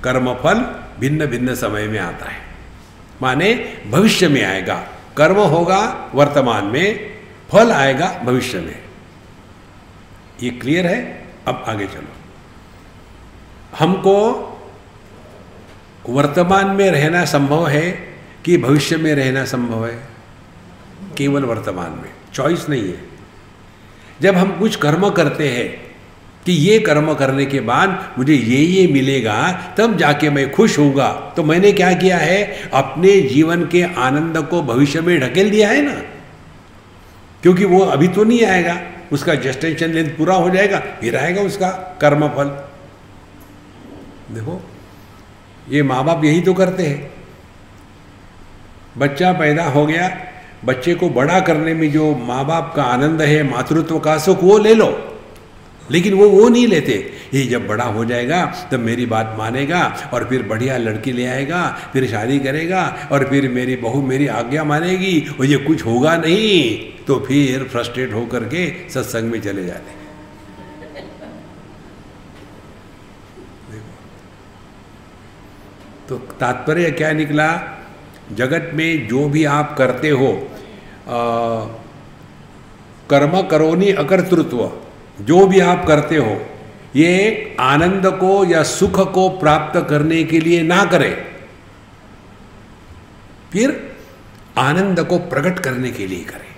A: कर्मफल भिन्न भिन्न समय में आता है। माने भविष्य में आएगा, कर्म होगा वर्तमान में, फल आएगा भविष्य में। ये क्लियर है? अब आगे चलो। हमको वर्तमान में रहना संभव है कि भविष्य में रहना संभव है? केवल वर्तमान में, चॉइस नहीं है। जब हम कुछ कर्म करते हैं कि ये कर्म करने के बाद मुझे ये मिलेगा तब जाके मैं खुश होऊंगा, तो मैंने क्या किया है? अपने जीवन के आनंद को भविष्य में ढकेल दिया है ना, क्योंकि वो अभी तो नहीं आएगा, उसका जेस्टेशन लेंथ पूरा हो जाएगा फिर आएगा उसका कर्मफल। देखो, ये माँ बाप यही तो करते हैं। बच्चा पैदा हो गया, बच्चे को बड़ा करने में जो माँ बाप का आनंद है, मातृत्व का सुख, वो ले लो, लेकिन वो नहीं लेते। ये जब बड़ा हो जाएगा तब मेरी बात मानेगा और फिर बढ़िया लड़की ले आएगा, फिर शादी करेगा और फिर मेरी बहू मेरी आज्ञा मानेगी, और ये कुछ होगा नहीं तो फिर फ्रस्ट्रेट होकर के सत्संग में चले जाते हैं। तो तात्पर्य क्या निकला? जगत में जो भी आप करते हो, कर्म करोनि अकर्तृत्व, जो भी आप करते हो, ये आनंद को या सुख को प्राप्त करने के लिए ना करें, फिर आनंद को प्रकट करने के लिए करें।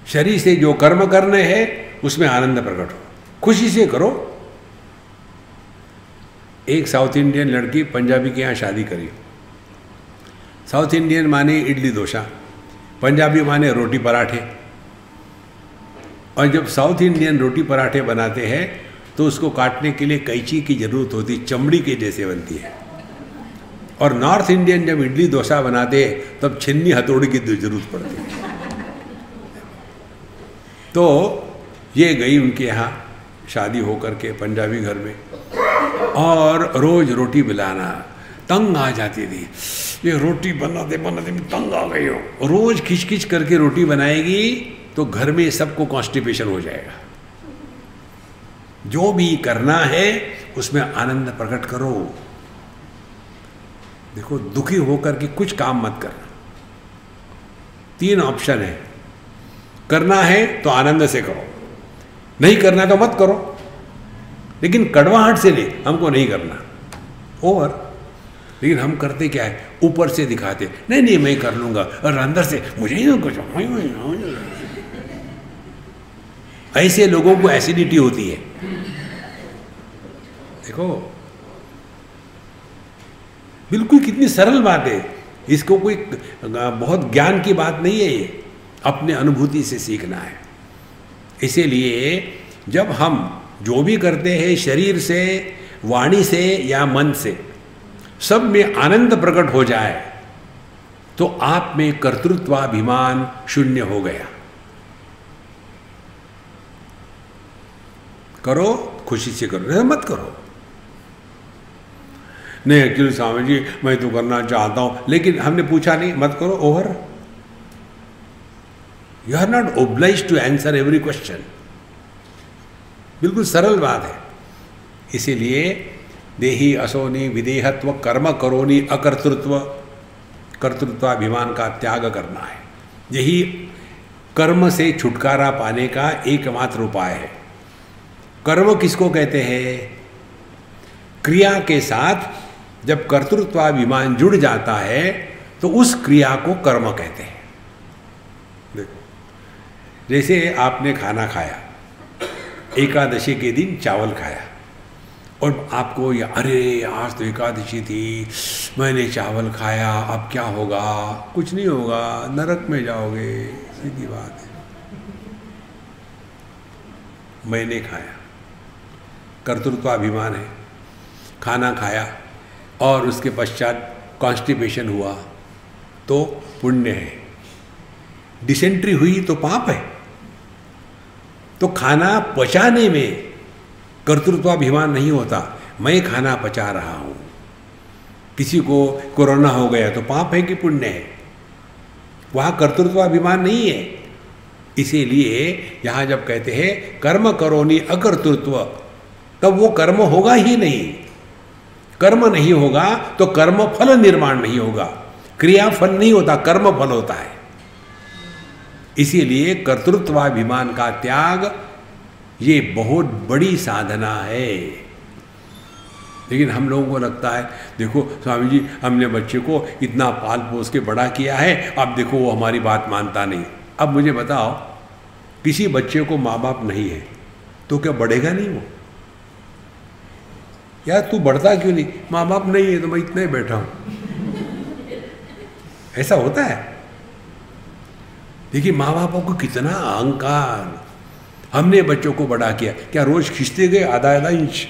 A: शरीर से जो कर्म करने हैं उसमें आनंद प्रकट हो, खुशी से करो। एक साउथ इंडियन लड़की पंजाबी के यहाँ शादी करी। साउथ इंडियन माने इडली डोसा, पंजाबी माने रोटी पराठे। और जब साउथ इंडियन रोटी पराठे बनाते हैं तो उसको काटने के लिए कैंची की जरूरत होती, चमड़ी के जैसे बनती है। और नॉर्थ इंडियन जब इडली डोसा बनाते हैं तब छिन्नी हथौड़ी की जरूरत पड़ती है। तो ये गई उनके यहाँ शादी होकर के पंजाबी घर में, और रोज रोटी बनाना, तंग आ जाती थी। ये रोटी बनाते बनाते मैं तंग आ गई हो। रोज खिंच खिंच करके रोटी बनाएगी तो घर में सबको कॉन्स्टिपेशन हो जाएगा। जो भी करना है उसमें आनंद प्रकट करो। देखो, दुखी होकर के कुछ काम मत करना। 3 ऑप्शन है। करना है तो आनंद से करो, नहीं करना तो मत करो, लेकिन कड़वाहट से नहीं, हमको नहीं करना, ओवर। लेकिन हम करते क्या है? ऊपर से दिखाते, नहीं नहीं मैं कर लूंगा, और अंदर से मुझे ही कुछ। ऐसे लोगों को एसिडिटी होती है। देखो, बिल्कुल कितनी सरल बात है, इसको कोई बहुत ज्ञान की बात नहीं है, ये अपने अनुभूति से सीखना है। इसीलिए जब हम जो भी करते हैं शरीर से, वाणी से या मन से, सब में आनंद प्रकट हो जाए तो आप में कर्तृत्वाभिमान शून्य हो गया। करो, खुशी से करो, नहीं मत करो। नहीं एक्चुअली स्वामी जी मैं तो करना चाहता हूं, लेकिन हमने पूछा नहीं, मत करो, over. You are not obliged to answer every question. बिल्कुल सरल बात है। इसीलिए देही असोनी विदेहत्व कर्म करोनी अकर्तृत्व, कर्तृत्वाभिमान का त्याग करना है। यही कर्म से छुटकारा पाने का एकमात्र उपाय है। कर्म किसको कहते हैं? क्रिया के साथ जब कर्तृत्वाभिमान जुड़ जाता है तो उस क्रिया को कर्म कहते हैं। देखो, जैसे आपने खाना खाया एकादशी के दिन चावल खाया और आपको ये अरे आज तो एकादशी थी, मैंने चावल खाया, अब क्या होगा? कुछ नहीं होगा, नरक में जाओगे, सीधी बात है। मैंने खाया, कर्तृत्वाभिमान है। खाना खाया और उसके पश्चात कॉन्स्टिपेशन हुआ तो पुण्य है, डिसेंट्री हुई तो पाप है। तो खाना पचाने में कर्तृत्वाभिमान नहीं होता, मैं खाना पचा रहा हूँ। किसी को कोरोना हो गया तो पाप है कि पुण्य है? वहाँ कर्तृत्वाभिमान नहीं है। इसीलिए यहाँ जब कहते हैं कर्म करोनि अकर्तृत्व, तब वो कर्म होगा ही नहीं। कर्म नहीं होगा तो कर्म फल निर्माण नहीं होगा, क्रिया फल नहीं होता, कर्म फल होता है। इसीलिए कर्तृत्वाभिमान का त्याग ये बहुत बड़ी साधना है। लेकिन हम लोगों को लगता है देखो स्वामी जी, हमने बच्चे को इतना पाल पोस के बड़ा किया है, अब देखो वो हमारी बात मानता नहीं। अब मुझे बताओ, किसी बच्चे को माँ बाप नहीं है तो क्या बढ़ेगा नहीं वो? यार तू बढ़ता क्यों नहीं? माँ बाप नहीं है तो मैं इतना ही बैठा हूँ। ऐसा होता है। देखिए माँ बापों को कितना अहंकार। हमने बच्चों को बड़ा किया, क्या रोज खींचते गए आधा इंच,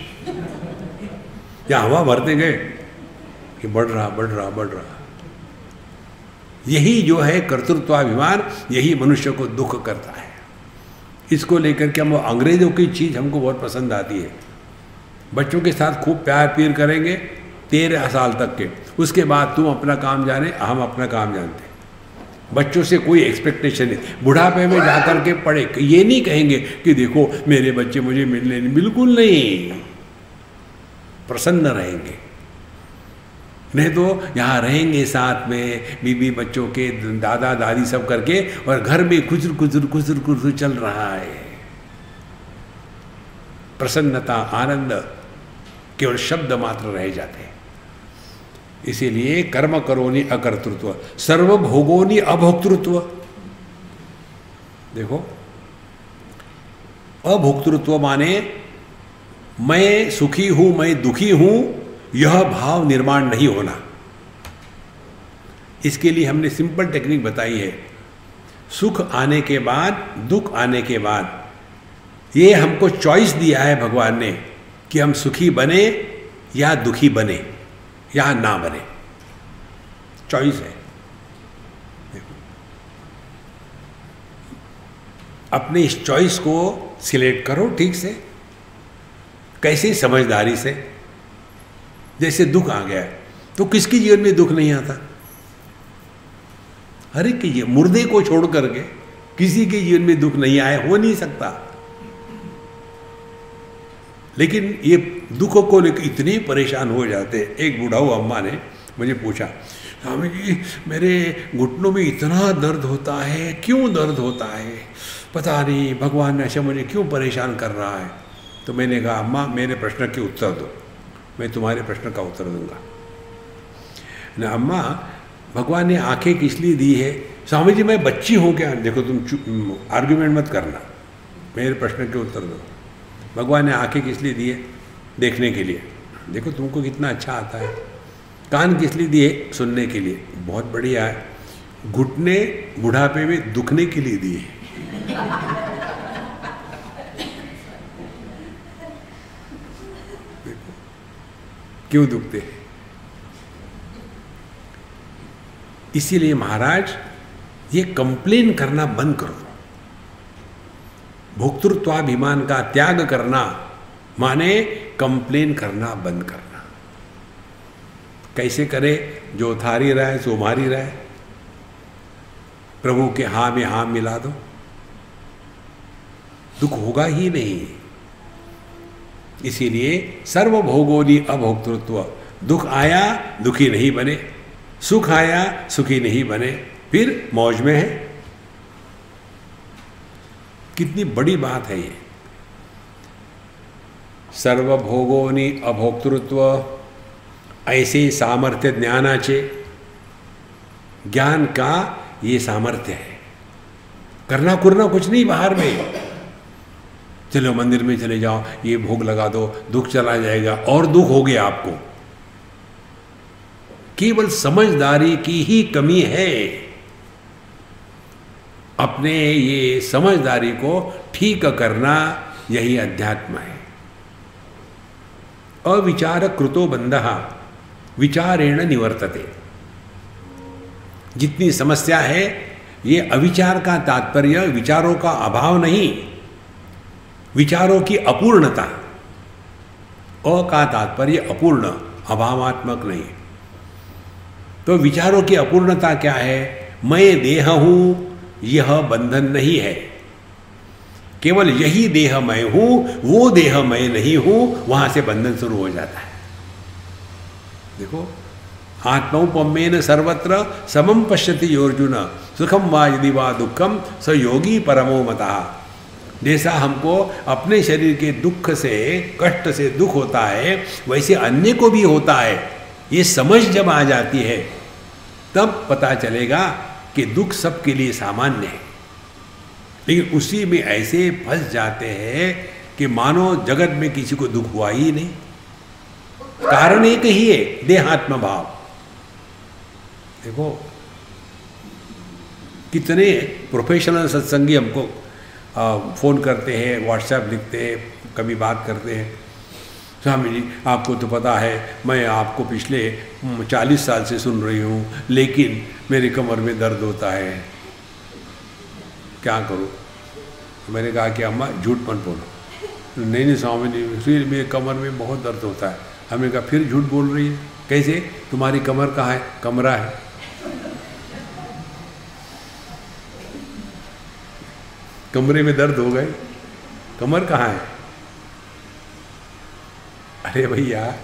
A: या हवा भरते गए कि बढ़ रहा बढ़ रहा बढ़ रहा? यही जो है कर्तृत्वाभिमान, यही मनुष्य को दुख करता है। इसको लेकर के हम अंग्रेजों की चीज़ हमको बहुत पसंद आती है। बच्चों के साथ खूब प्यार पीर करेंगे 13 साल तक के, उसके बाद तुम अपना काम जाने, हम अपना काम जानते। बच्चों से कोई एक्सपेक्टेशन नहीं। बुढ़ापे में जाकर के पढ़े, ये नहीं कहेंगे कि देखो मेरे बच्चे मुझे मिलने नहीं, बिल्कुल नहीं, प्रसन्न रहेंगे। नहीं तो यहाँ रहेंगे साथ में बीवी बच्चों के, दादा दादी सब करके, और घर में खुजर खुजर खुजर खुजर चल रहा है। प्रसन्नता आनंद केवल शब्द मात्र रह जाते हैं। इसीलिए कर्म करोनि अकर्तृत्व, सर्वभोगोनि अभोक्तृत्व। देखो अभोक्तृत्व माने मैं सुखी हूं, मैं दुखी हूं, यह भाव निर्माण नहीं होना। इसके लिए हमने सिंपल टेक्निक बताई है। सुख आने के बाद, दुख आने के बाद, ये हमको चॉइस दिया है भगवान ने कि हम सुखी बने या दुखी बने या ना बने, चॉइस है। अपने इस चॉइस को सिलेक्ट करो ठीक से। कैसे? समझदारी से। जैसे दुख आ गया तो किसकी जीवन में दुख नहीं आता? हर एक के, मुर्दे को छोड़ करके किसी के जीवन में दुख नहीं आए, हो नहीं सकता। लेकिन ये दुख को लेकर इतने परेशान हो जाते। एक बुढ़ाऊ अम्मा ने मुझे पूछा, स्वामी जी मेरे घुटनों में इतना दर्द होता है, क्यों दर्द होता है? पता नहीं भगवान ने ऐसे मुझे क्यों परेशान कर रहा है। तो मैंने कहा अम्मा मेरे प्रश्न के उत्तर दो, मैं तुम्हारे प्रश्न का उत्तर दूंगा ना। अम्मा भगवान ने आंखें किस लिए दी है? स्वामी जी मैं बच्ची हूँ क्या? देखो तुम आर्ग्यूमेंट मत करना, मेरे प्रश्न के उत्तर दो। भगवान ने आंखें किस लिए दी है? देखने के लिए। देखो तुमको कितना अच्छा आता है। कान किस लिए दिए? सुनने के लिए। बहुत बढ़िया है। घुटने बुढ़ापे में दुखने के लिए दिए। क्यों दुखते हैं? इसीलिए महाराज ये कंप्लेन करना बंद करो। भोक्तृत्वाभिमान का त्याग करना माने कंप्लेन करना बंद करना। कैसे करे? जो थारी रहे सो मारी रहे। प्रभु के हाँ में हाँ मिला दो, दुख होगा ही नहीं। इसीलिए सर्वभोगोनि अभोक्तृत्व। दुख आया दुखी नहीं बने, सुख आया सुखी नहीं बने, फिर मौज में है। कितनी बड़ी बात है ये। सर्वभोगोनि अभोक्तृत्व, ऐसे सामर्थ्य ज्ञानाचे। ज्ञान का ये सामर्थ्य है। करना कुरना कुछ नहीं बाहर में, चलो मंदिर में चले जाओ, ये भोग लगा दो, दुख चला जाएगा, और दुख हो गया आपको। केवल समझदारी की ही कमी है। अपने ये समझदारी को ठीक करना, यही अध्यात्म है। अविचार कृतो बंधः विचारेण निवर्तते। जितनी समस्या है, ये अविचार का तात्पर्य विचारों का अभाव नहीं, विचारों की अपूर्णता। अ का तात्पर्य अपूर्ण, अभावात्मक नहीं। तो विचारों की अपूर्णता क्या है? मैं देह हूं, यह बंधन नहीं है। केवल यही देह मैं हूं, वो देह मैं नहीं हूं, वहां से बंधन शुरू हो जाता है। देखो, आत्मौपम्येन सर्वत्र समम पश्यति अर्जुन, सुखम वा यदि वा दुखम स योगी परमो मतः। जैसा हमको अपने शरीर के दुख से, कष्ट से दुख होता है, वैसे अन्य को भी होता है। ये समझ जब आ जाती है, तब पता चलेगा कि दुख सबके लिए सामान्य है। लेकिन उसी में ऐसे फंस जाते हैं कि मानो जगत में किसी को दुख हुआ ही नहीं। कारण एक ही है, देहात्म भाव। देखो, कितने प्रोफेशनल सत्संगी हमको फ़ोन करते हैं, व्हाट्सएप लिखते हैं, कभी बात करते हैं, स्वामी जी आपको तो पता है मैं आपको पिछले 40 साल से सुन रही हूँ, लेकिन मेरी कमर में दर्द होता है, क्या करूँ? मैंने कहा कि अम्मा झूठ मत बोलो। नहीं स्वामी जी, फिर मेरे कमर में बहुत दर्द होता है। हमने कहा फिर झूठ बोल रही है, कैसे? तुम्हारी कमर कहाँ है? कमरा है। कमरे में दर्द हो गए, कमर कहाँ है? अरे भैया,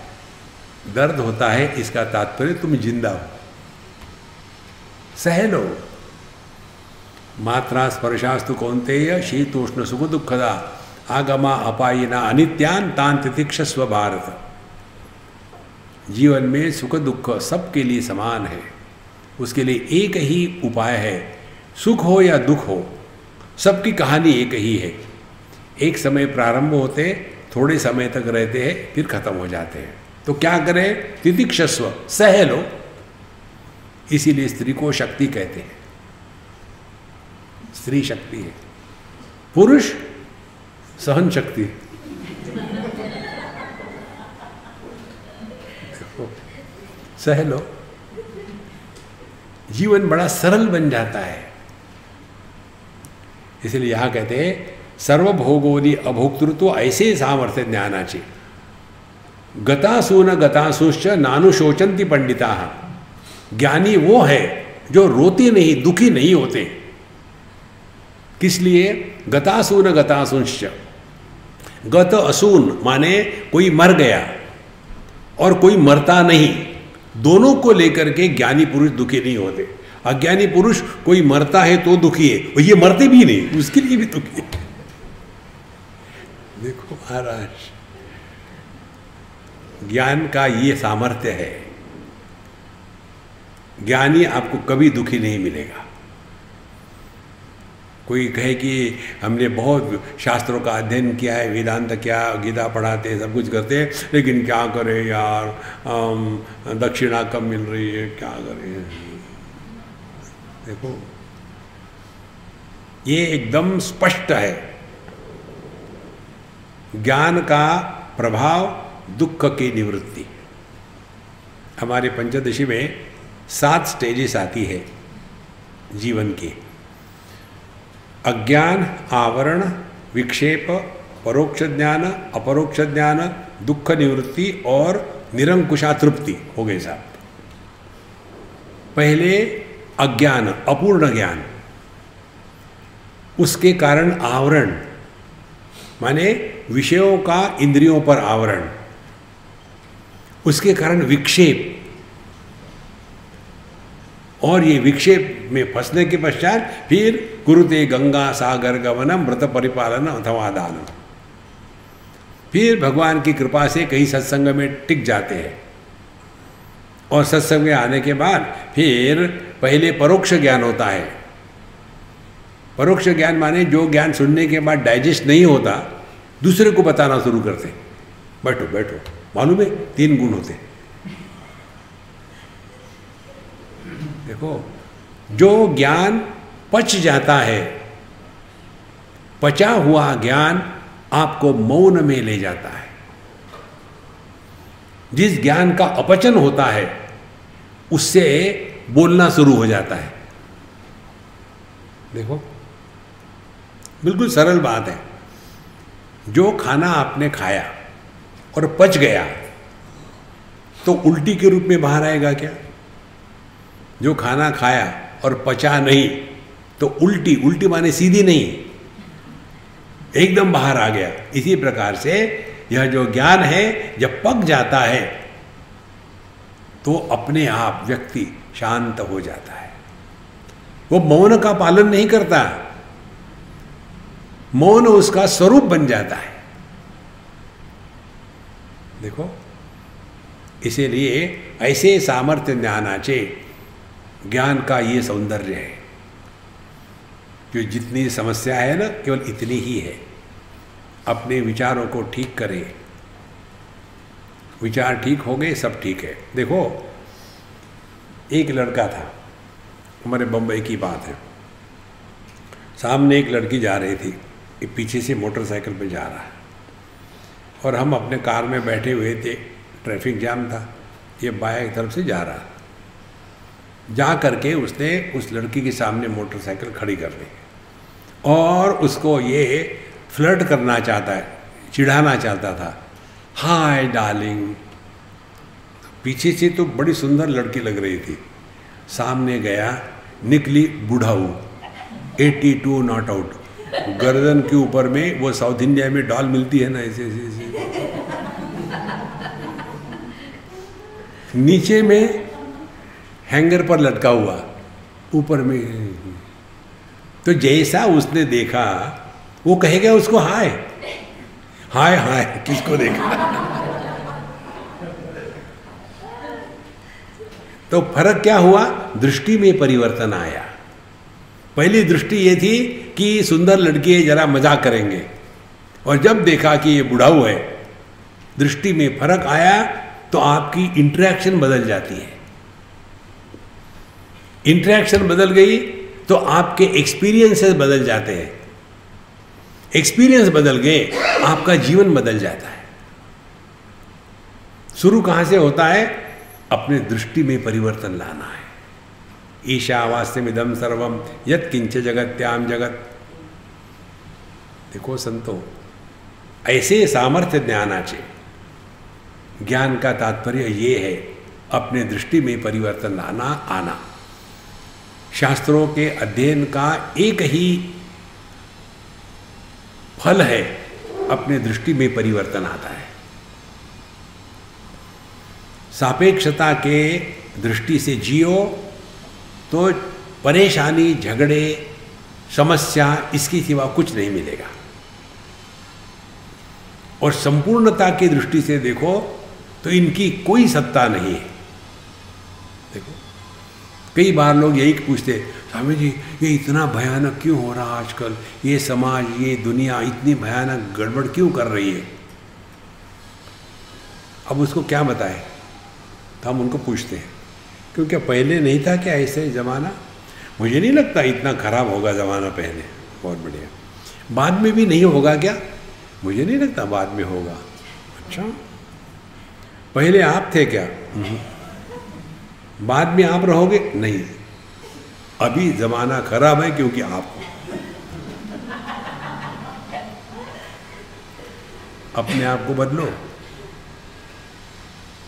A: दर्द होता है इसका तात्पर्य तुम जिंदा हो, सह लो। मात्रा स्पर्शास्तु कौन्तेय शीतोष्ण सुख दुखदा आगमा अपायिना अनित्यान तान तितिक्षस्व भारत। जीवन में सुख दुख सबके लिए समान है, उसके लिए एक ही उपाय है। सुख हो या दुख हो, सबकी कहानी एक ही है। एक समय प्रारंभ होते, थोड़े समय तक रहते हैं, फिर खत्म हो जाते हैं। तो क्या करें? तितिक्षस्व, सह लो। इसीलिए स्त्री को शक्ति कहते हैं। स्त्री शक्ति है, पुरुष सहन शक्ति। सह लो, जीवन बड़ा सरल बन जाता है। इसलिए यहां कहते हैं सर्वभोगोदि अभोक्तृत्व ऐसे सामर्थ्य ज्ञानाचे गतासून गतासुश्च नानुशोचन्ति पंडिता। ज्ञानी वो है जो रोते नहीं, दुखी नहीं होते। किस लिए? गतासून गतासुश्च, गत असून माने कोई मर गया और कोई मरता नहीं, दोनों को लेकर के ज्ञानी पुरुष दुखी नहीं होते। अज्ञानी पुरुष कोई मरता है तो दुखी है, और ये मरते भी नहीं, उसके लिए भी दुखी है। देखो महाराज, ज्ञान का ये सामर्थ्य है। ज्ञानी आपको कभी दुखी नहीं मिलेगा। कोई कहे कि हमने बहुत शास्त्रों का अध्ययन किया है, वेदांत क्या, गीता पढ़ाते हैं, सब कुछ करते हैं, लेकिन क्या करें यार, दक्षिणा कम मिल रही है, क्या करें। देखो, ये एकदम स्पष्ट है। ज्ञान का प्रभाव दुख की निवृत्ति। हमारे पंचदशी में 7 स्टेजेस आती है जीवन की। अज्ञान, आवरण, विक्षेप, परोक्ष ज्ञान, अपरोक्ष ज्ञान, दुख निवृत्ति और निरंकुशा तृप्ति हो गए साहब। पहले अज्ञान, अपूर्ण ज्ञान, उसके कारण आवरण माने विषयों का इंद्रियों पर आवरण, उसके कारण विक्षेप, और ये विक्षेप में फंसने के पश्चात फिर कुरुते गंगा सागर गमनम व्रत परिपालन अथवा दानम। फिर भगवान की कृपा से कहीं सत्संग में टिक जाते हैं, और सत्संग में आने के बाद फिर पहले परोक्ष ज्ञान होता है। परोक्ष ज्ञान माने जो ज्ञान सुनने के बाद डाइजेस्ट नहीं होता, दूसरे को बताना शुरू करते, बैठो बैठो, मालूम है 3 गुण होते। देखो, जो ज्ञान पच जाता है, पचा हुआ ज्ञान आपको मौन में ले जाता है। जिस ज्ञान का अपचन होता है उससे बोलना शुरू हो जाता है। देखो, बिल्कुल सरल बात है। जो खाना आपने खाया और पच गया तो उल्टी के रूप में बाहर आएगा क्या? जो खाना खाया और पचा नहीं तो उल्टी, उल्टी माने सीधी नहीं, एकदम बाहर आ गया। इसी प्रकार से यह जो ज्ञान है जब पक जाता है तो अपने आप व्यक्ति शांत हो जाता है। वो मौन का पालन नहीं करता, मौन उसका स्वरूप बन जाता है। देखो, इसीलिए ऐसे सामर्थ्य ज्ञानाचे ज्ञान का ये सौंदर्य है। जो जितनी समस्या है ना, केवल इतनी ही है। अपने विचारों को ठीक करें, विचार ठीक हो गए, सब ठीक है। देखो, एक लड़का था, हमारे बम्बई की बात है, सामने एक लड़की जा रही थी, पीछे से मोटरसाइकिल पे जा रहा है और हम अपने कार में बैठे हुए थे। ट्रैफिक जाम था, ये बाएं तरफ से जा रहा, जा करके उसने उस लड़की के सामने मोटरसाइकिल खड़ी कर दी और उसको ये फ्लर्ट करना चाहता है, चिढ़ाना चाहता था, हाय डार्लिंग। पीछे से तो बड़ी सुंदर लड़की लग रही थी, सामने गया, निकली बुढ़ाऊ, 82 नॉट आउट, गर्दन के ऊपर में वो साउथ इंडिया में डॉल मिलती है ना, ऐसे ऐसे ऐसे, नीचे में हैंगर पर लटका हुआ, ऊपर में। तो जैसा उसने देखा, वो कहेगा उसको हाय हाय हाय, किसको देखा? तो फर्क क्या हुआ? दृष्टि में परिवर्तन आया। पहली दृष्टि ये थी कि सुंदर लड़की है, जरा मजाक करेंगे, और जब देखा कि ये बुढ़ाऊ है, दृष्टि में फर्क आया तो आपकी इंटरेक्शन बदल जाती है। इंटरेक्शन बदल गई तो आपके एक्सपीरियंसेस बदल जाते हैं, एक्सपीरियंस बदल गए, आपका जीवन बदल जाता है। शुरू कहां से होता है? अपने दृष्टि में परिवर्तन लाना है। ईशावास्यमिदं सर्वम यत् किंच जगत्याम जगत। देखो संतो, ऐसे सामर्थ्य ज्ञानाचे, ज्ञान का तात्पर्य ये है अपने दृष्टि में परिवर्तन लाना, आना। शास्त्रों के अध्ययन का एक ही फल है, अपने दृष्टि में परिवर्तन आता है। सापेक्षता के दृष्टि से जियो तो परेशानी, झगड़े, समस्या, इसके सिवा कुछ नहीं मिलेगा। और संपूर्णता की दृष्टि से देखो तो इनकी कोई सत्ता नहीं है। देखो, कई बार लोग यही पूछते, स्वामी जी ये इतना भयानक क्यों हो रहा आजकल, ये समाज, ये दुनिया इतनी भयानक गड़बड़ क्यों कर रही है? अब उसको क्या बताएं? तो हम उनको पूछते हैं, क्योंकि पहले नहीं था क्या ऐसे ज़माना? मुझे नहीं लगता इतना खराब होगा ज़माना पहले, बहुत बढ़िया। बाद में भी नहीं होगा क्या? मुझे नहीं लगता बाद में होगा। अच्छा, पहले आप थे क्या? बाद में आप रहोगे? नहीं, अभी ज़माना खराब है क्योंकि आप हो। अपने आप को बदलो।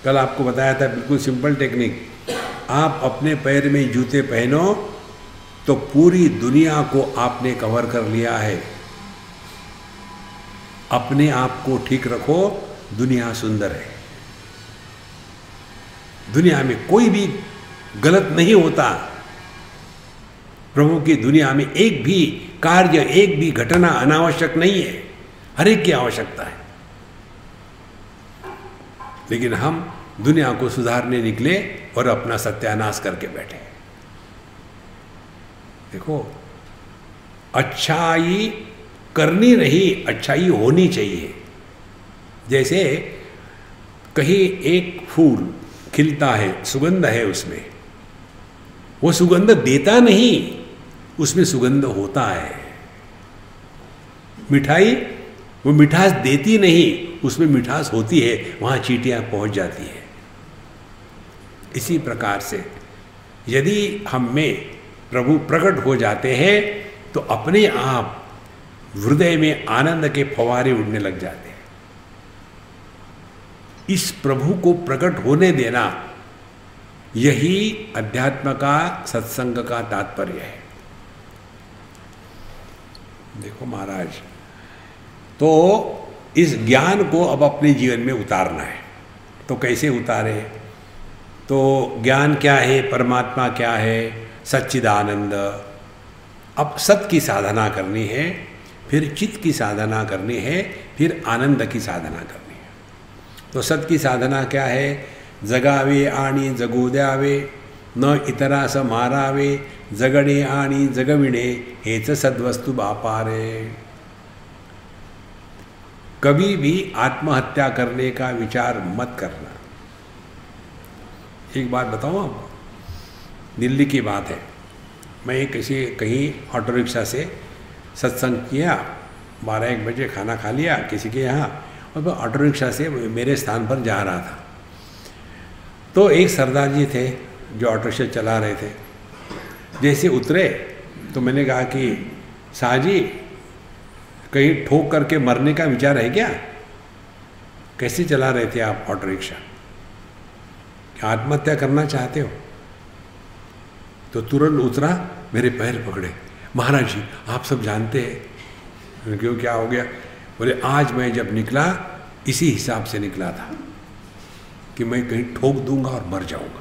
A: कल आपको बताया था बिल्कुल सिंपल टेक्निक, आप अपने पैर में जूते पहनो तो पूरी दुनिया को आपने कवर कर लिया है। अपने आप को ठीक रखो, दुनिया सुंदर है। दुनिया में कोई भी गलत नहीं होता। प्रभु की दुनिया में एक भी कार्य, एक भी घटना अनावश्यक नहीं है, हर एक की आवश्यकता है। लेकिन हम दुनिया को सुधारने निकले और अपना सत्यानाश करके बैठे। देखो, अच्छाई करनी नहीं, अच्छाई होनी चाहिए। जैसे कहीं एक फूल खिलता है, सुगंध है उसमें, वो सुगंध देता नहीं, उसमें सुगंध होता है। मिठाई वो मिठास देती नहीं, उसमें मिठास होती है, वहाँ चींटियाँ पहुँच जाती है। इसी प्रकार से यदि हम में प्रभु प्रकट हो जाते हैं तो अपने आप हृदय में आनंद के फव्वारे उड़ने लग जाते हैं। इस प्रभु को प्रकट होने देना, यही अध्यात्म का, सत्संग का तात्पर्य है। देखो महाराज, तो इस ज्ञान को अब अपने जीवन में उतारना है। तो कैसे उतारे? तो ज्ञान क्या है, परमात्मा क्या है, सच्चिदानंद। अब सत की साधना करनी है, फिर चित्त की साधना करनी है, फिर आनंद की साधना करनी है। तो सत की साधना क्या है? जगावे आणि जगू द्यावे, न इतरास मारावे, जगणे आणि जगविणे हेच सद्वस्तु बापारे। कभी भी आत्महत्या करने का विचार मत करना। एक बात बताऊँ आपको, दिल्ली की बात है। मैं कहीं ऑटो रिक्शा से सत्संग किया, 12-1 बजे खाना खा लिया किसी के यहाँ, और मैं ऑटो रिक्शा से मेरे स्थान पर जा रहा था। तो एक सरदार जी थे जो ऑटो रिक्शा चला रहे थे। जैसे उतरे तो मैंने कहा कि शाह जी, कहीं ठोक करके मरने का विचार है क्या? कैसे चला रहे थे आप ऑटो रिक्शा? क्या आत्महत्या करना चाहते हो? तो तुरंत उतरा, मेरे पैर पकड़े। महाराज जी, आप सब जानते हैं। क्यों, क्या हो गया? बोले, आज मैं जब निकला इसी हिसाब से निकला था कि मैं कहीं ठोक दूंगा और मर जाऊंगा।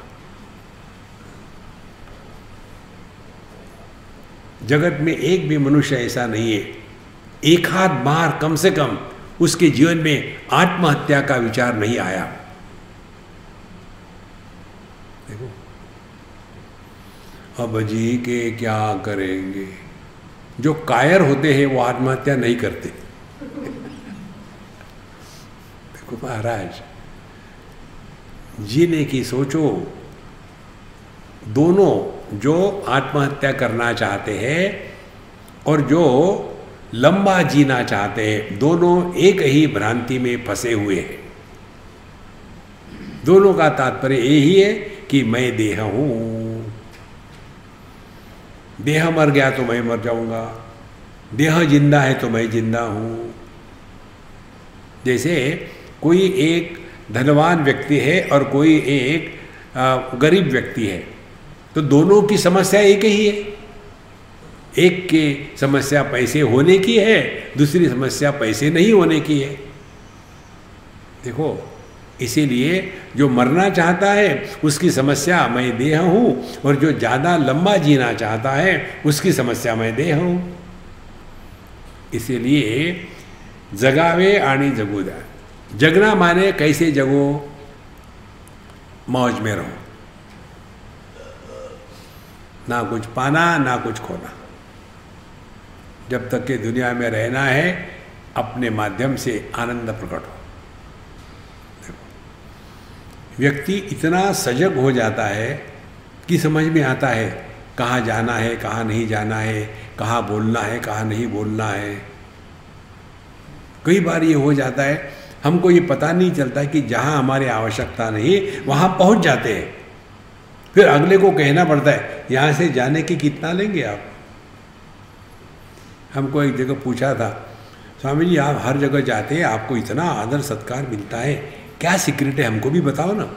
A: जगत में एक भी मनुष्य ऐसा नहीं है, एक आध बार कम से कम उसके जीवन में आत्महत्या का विचार नहीं आया। देखो, अब जी के क्या करेंगे? जो कायर होते हैं वो आत्महत्या नहीं करते। देखो महाराज, जीने की सोचो। दोनों, जो आत्महत्या करना चाहते हैं और जो लंबा जीना चाहते हैं, दोनों एक ही भ्रांति में फंसे हुए हैं। दोनों का तात्पर्य यही है कि मैं देह हूं, देह मर गया तो मैं मर जाऊंगा, देह जिंदा है तो मैं जिंदा हूं। जैसे कोई एक धनवान व्यक्ति है और कोई एक गरीब व्यक्ति है, तो दोनों की समस्या एक ही है। एक की समस्या पैसे होने की है, दूसरी समस्या पैसे नहीं होने की है। देखो, इसीलिए जो मरना चाहता है उसकी समस्या मैं देह हूं, और जो ज़्यादा लंबा जीना चाहता है उसकी समस्या मैं देह हूं। इसीलिए जगावे आणि जगू द्या। जगना माने कैसे जगो? मौज में रहो, ना कुछ पाना ना कुछ खोना। जब तक के दुनिया में रहना है, अपने माध्यम से आनंद प्रकट हो। व्यक्ति इतना सजग हो जाता है कि समझ में आता है कहाँ जाना है, कहाँ नहीं जाना है, कहाँ बोलना है, कहाँ नहीं बोलना है। कई बार ये हो जाता है, हमको ये पता नहीं चलता कि जहाँ हमारी आवश्यकता नहीं वहाँ पहुँच जाते हैं। फिर अगले को कहना पड़ता है, यहाँ से जाने की कितना लेंगे आप? हमको एक जगह पूछा था, स्वामी जी आप हर जगह जाते हैं, आपको इतना आदर सत्कार मिलता है, क्या सीक्रेट है? हमको भी बताओ ना।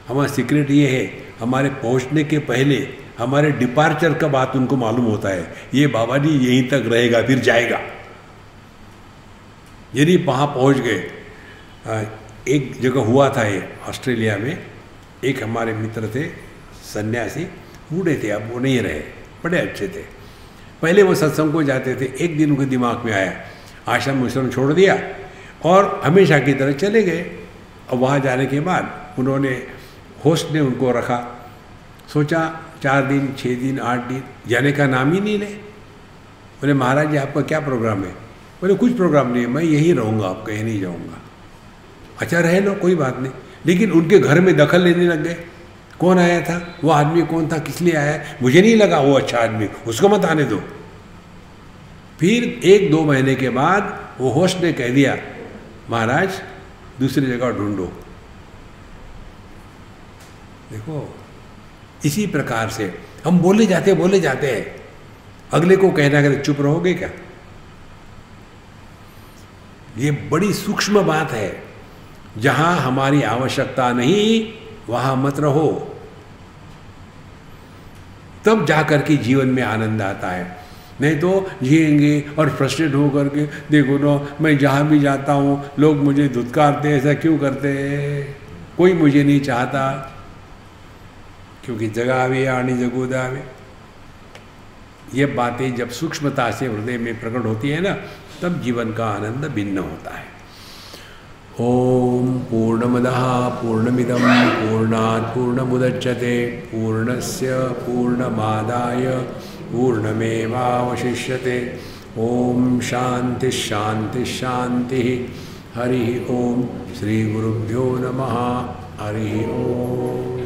A: हमारा सीक्रेट ये है, हमारे पहुंचने के पहले हमारे डिपार्चर का बात उनको मालूम होता है। ये बाबा जी यहीं तक रहेगा, फिर जाएगा। यदि वहाँ पहुँच गए, एक जगह हुआ था ये ऑस्ट्रेलिया में, एक हमारे मित्र थे सन्यासी, बूढ़े थे, अब वो नहीं रहे, बड़े अच्छे थे। पहले वो सत्संग को जाते थे। एक दिन उनके दिमाग में आया, आश्रम मुश्रम छोड़ दिया और हमेशा की तरह चले गए। अब वहाँ जाने के बाद उन्होंने, होस्ट ने उनको रखा, सोचा 4 दिन 6 दिन 8 दिन, जाने का नाम ही नहीं ले। बोले महाराज जी आपका क्या प्रोग्राम है? बोले कुछ प्रोग्राम नहीं है, मैं यहीं रहूँगा, आप कहीं नहीं जाऊँगा। अच्छा रह लो, कोई बात नहीं। लेकिन उनके घर में दखल लेने लग गए। कौन आया था, वो आदमी कौन था, किस लिए आया, मुझे नहीं लगा वो अच्छा आदमी, उसको मत आने दो। फिर 1-2 महीने के बाद वो होस्ट ने कह दिया, महाराज दूसरी जगह ढूंढो। देखो, इसी प्रकार से हम बोले जाते हैं, अगले को कहना अगर चुप रहोगे क्या? ये बड़ी सूक्ष्म बात है। जहां हमारी आवश्यकता नहीं वहां मत रहो, तब जाकर के जीवन में आनंद आता है। नहीं तो जिएंगे और फ्रस्ट्रेट होकर के, देखो ना मैं जहाँ भी जाता हूँ लोग मुझे धुतकारते हैं, ऐसा क्यों करते हैं, कोई मुझे नहीं चाहता, क्योंकि जगह आवे आनी जगोदा आवे। ये बातें जब सूक्ष्मता से हृदय में प्रकट होती है ना, तब जीवन का आनंद भिन्न होता है। ओम पूर्णमदः पूर्णमिदं पूर्णात् पूर्णमुदच्यते पूर्णस्य पूर्णमादाय पूर्णमेवावशिष्यते। ओम शांति शांति शांति। हरि ओम। श्री गुरुभ्यो नमः। हरि ओम।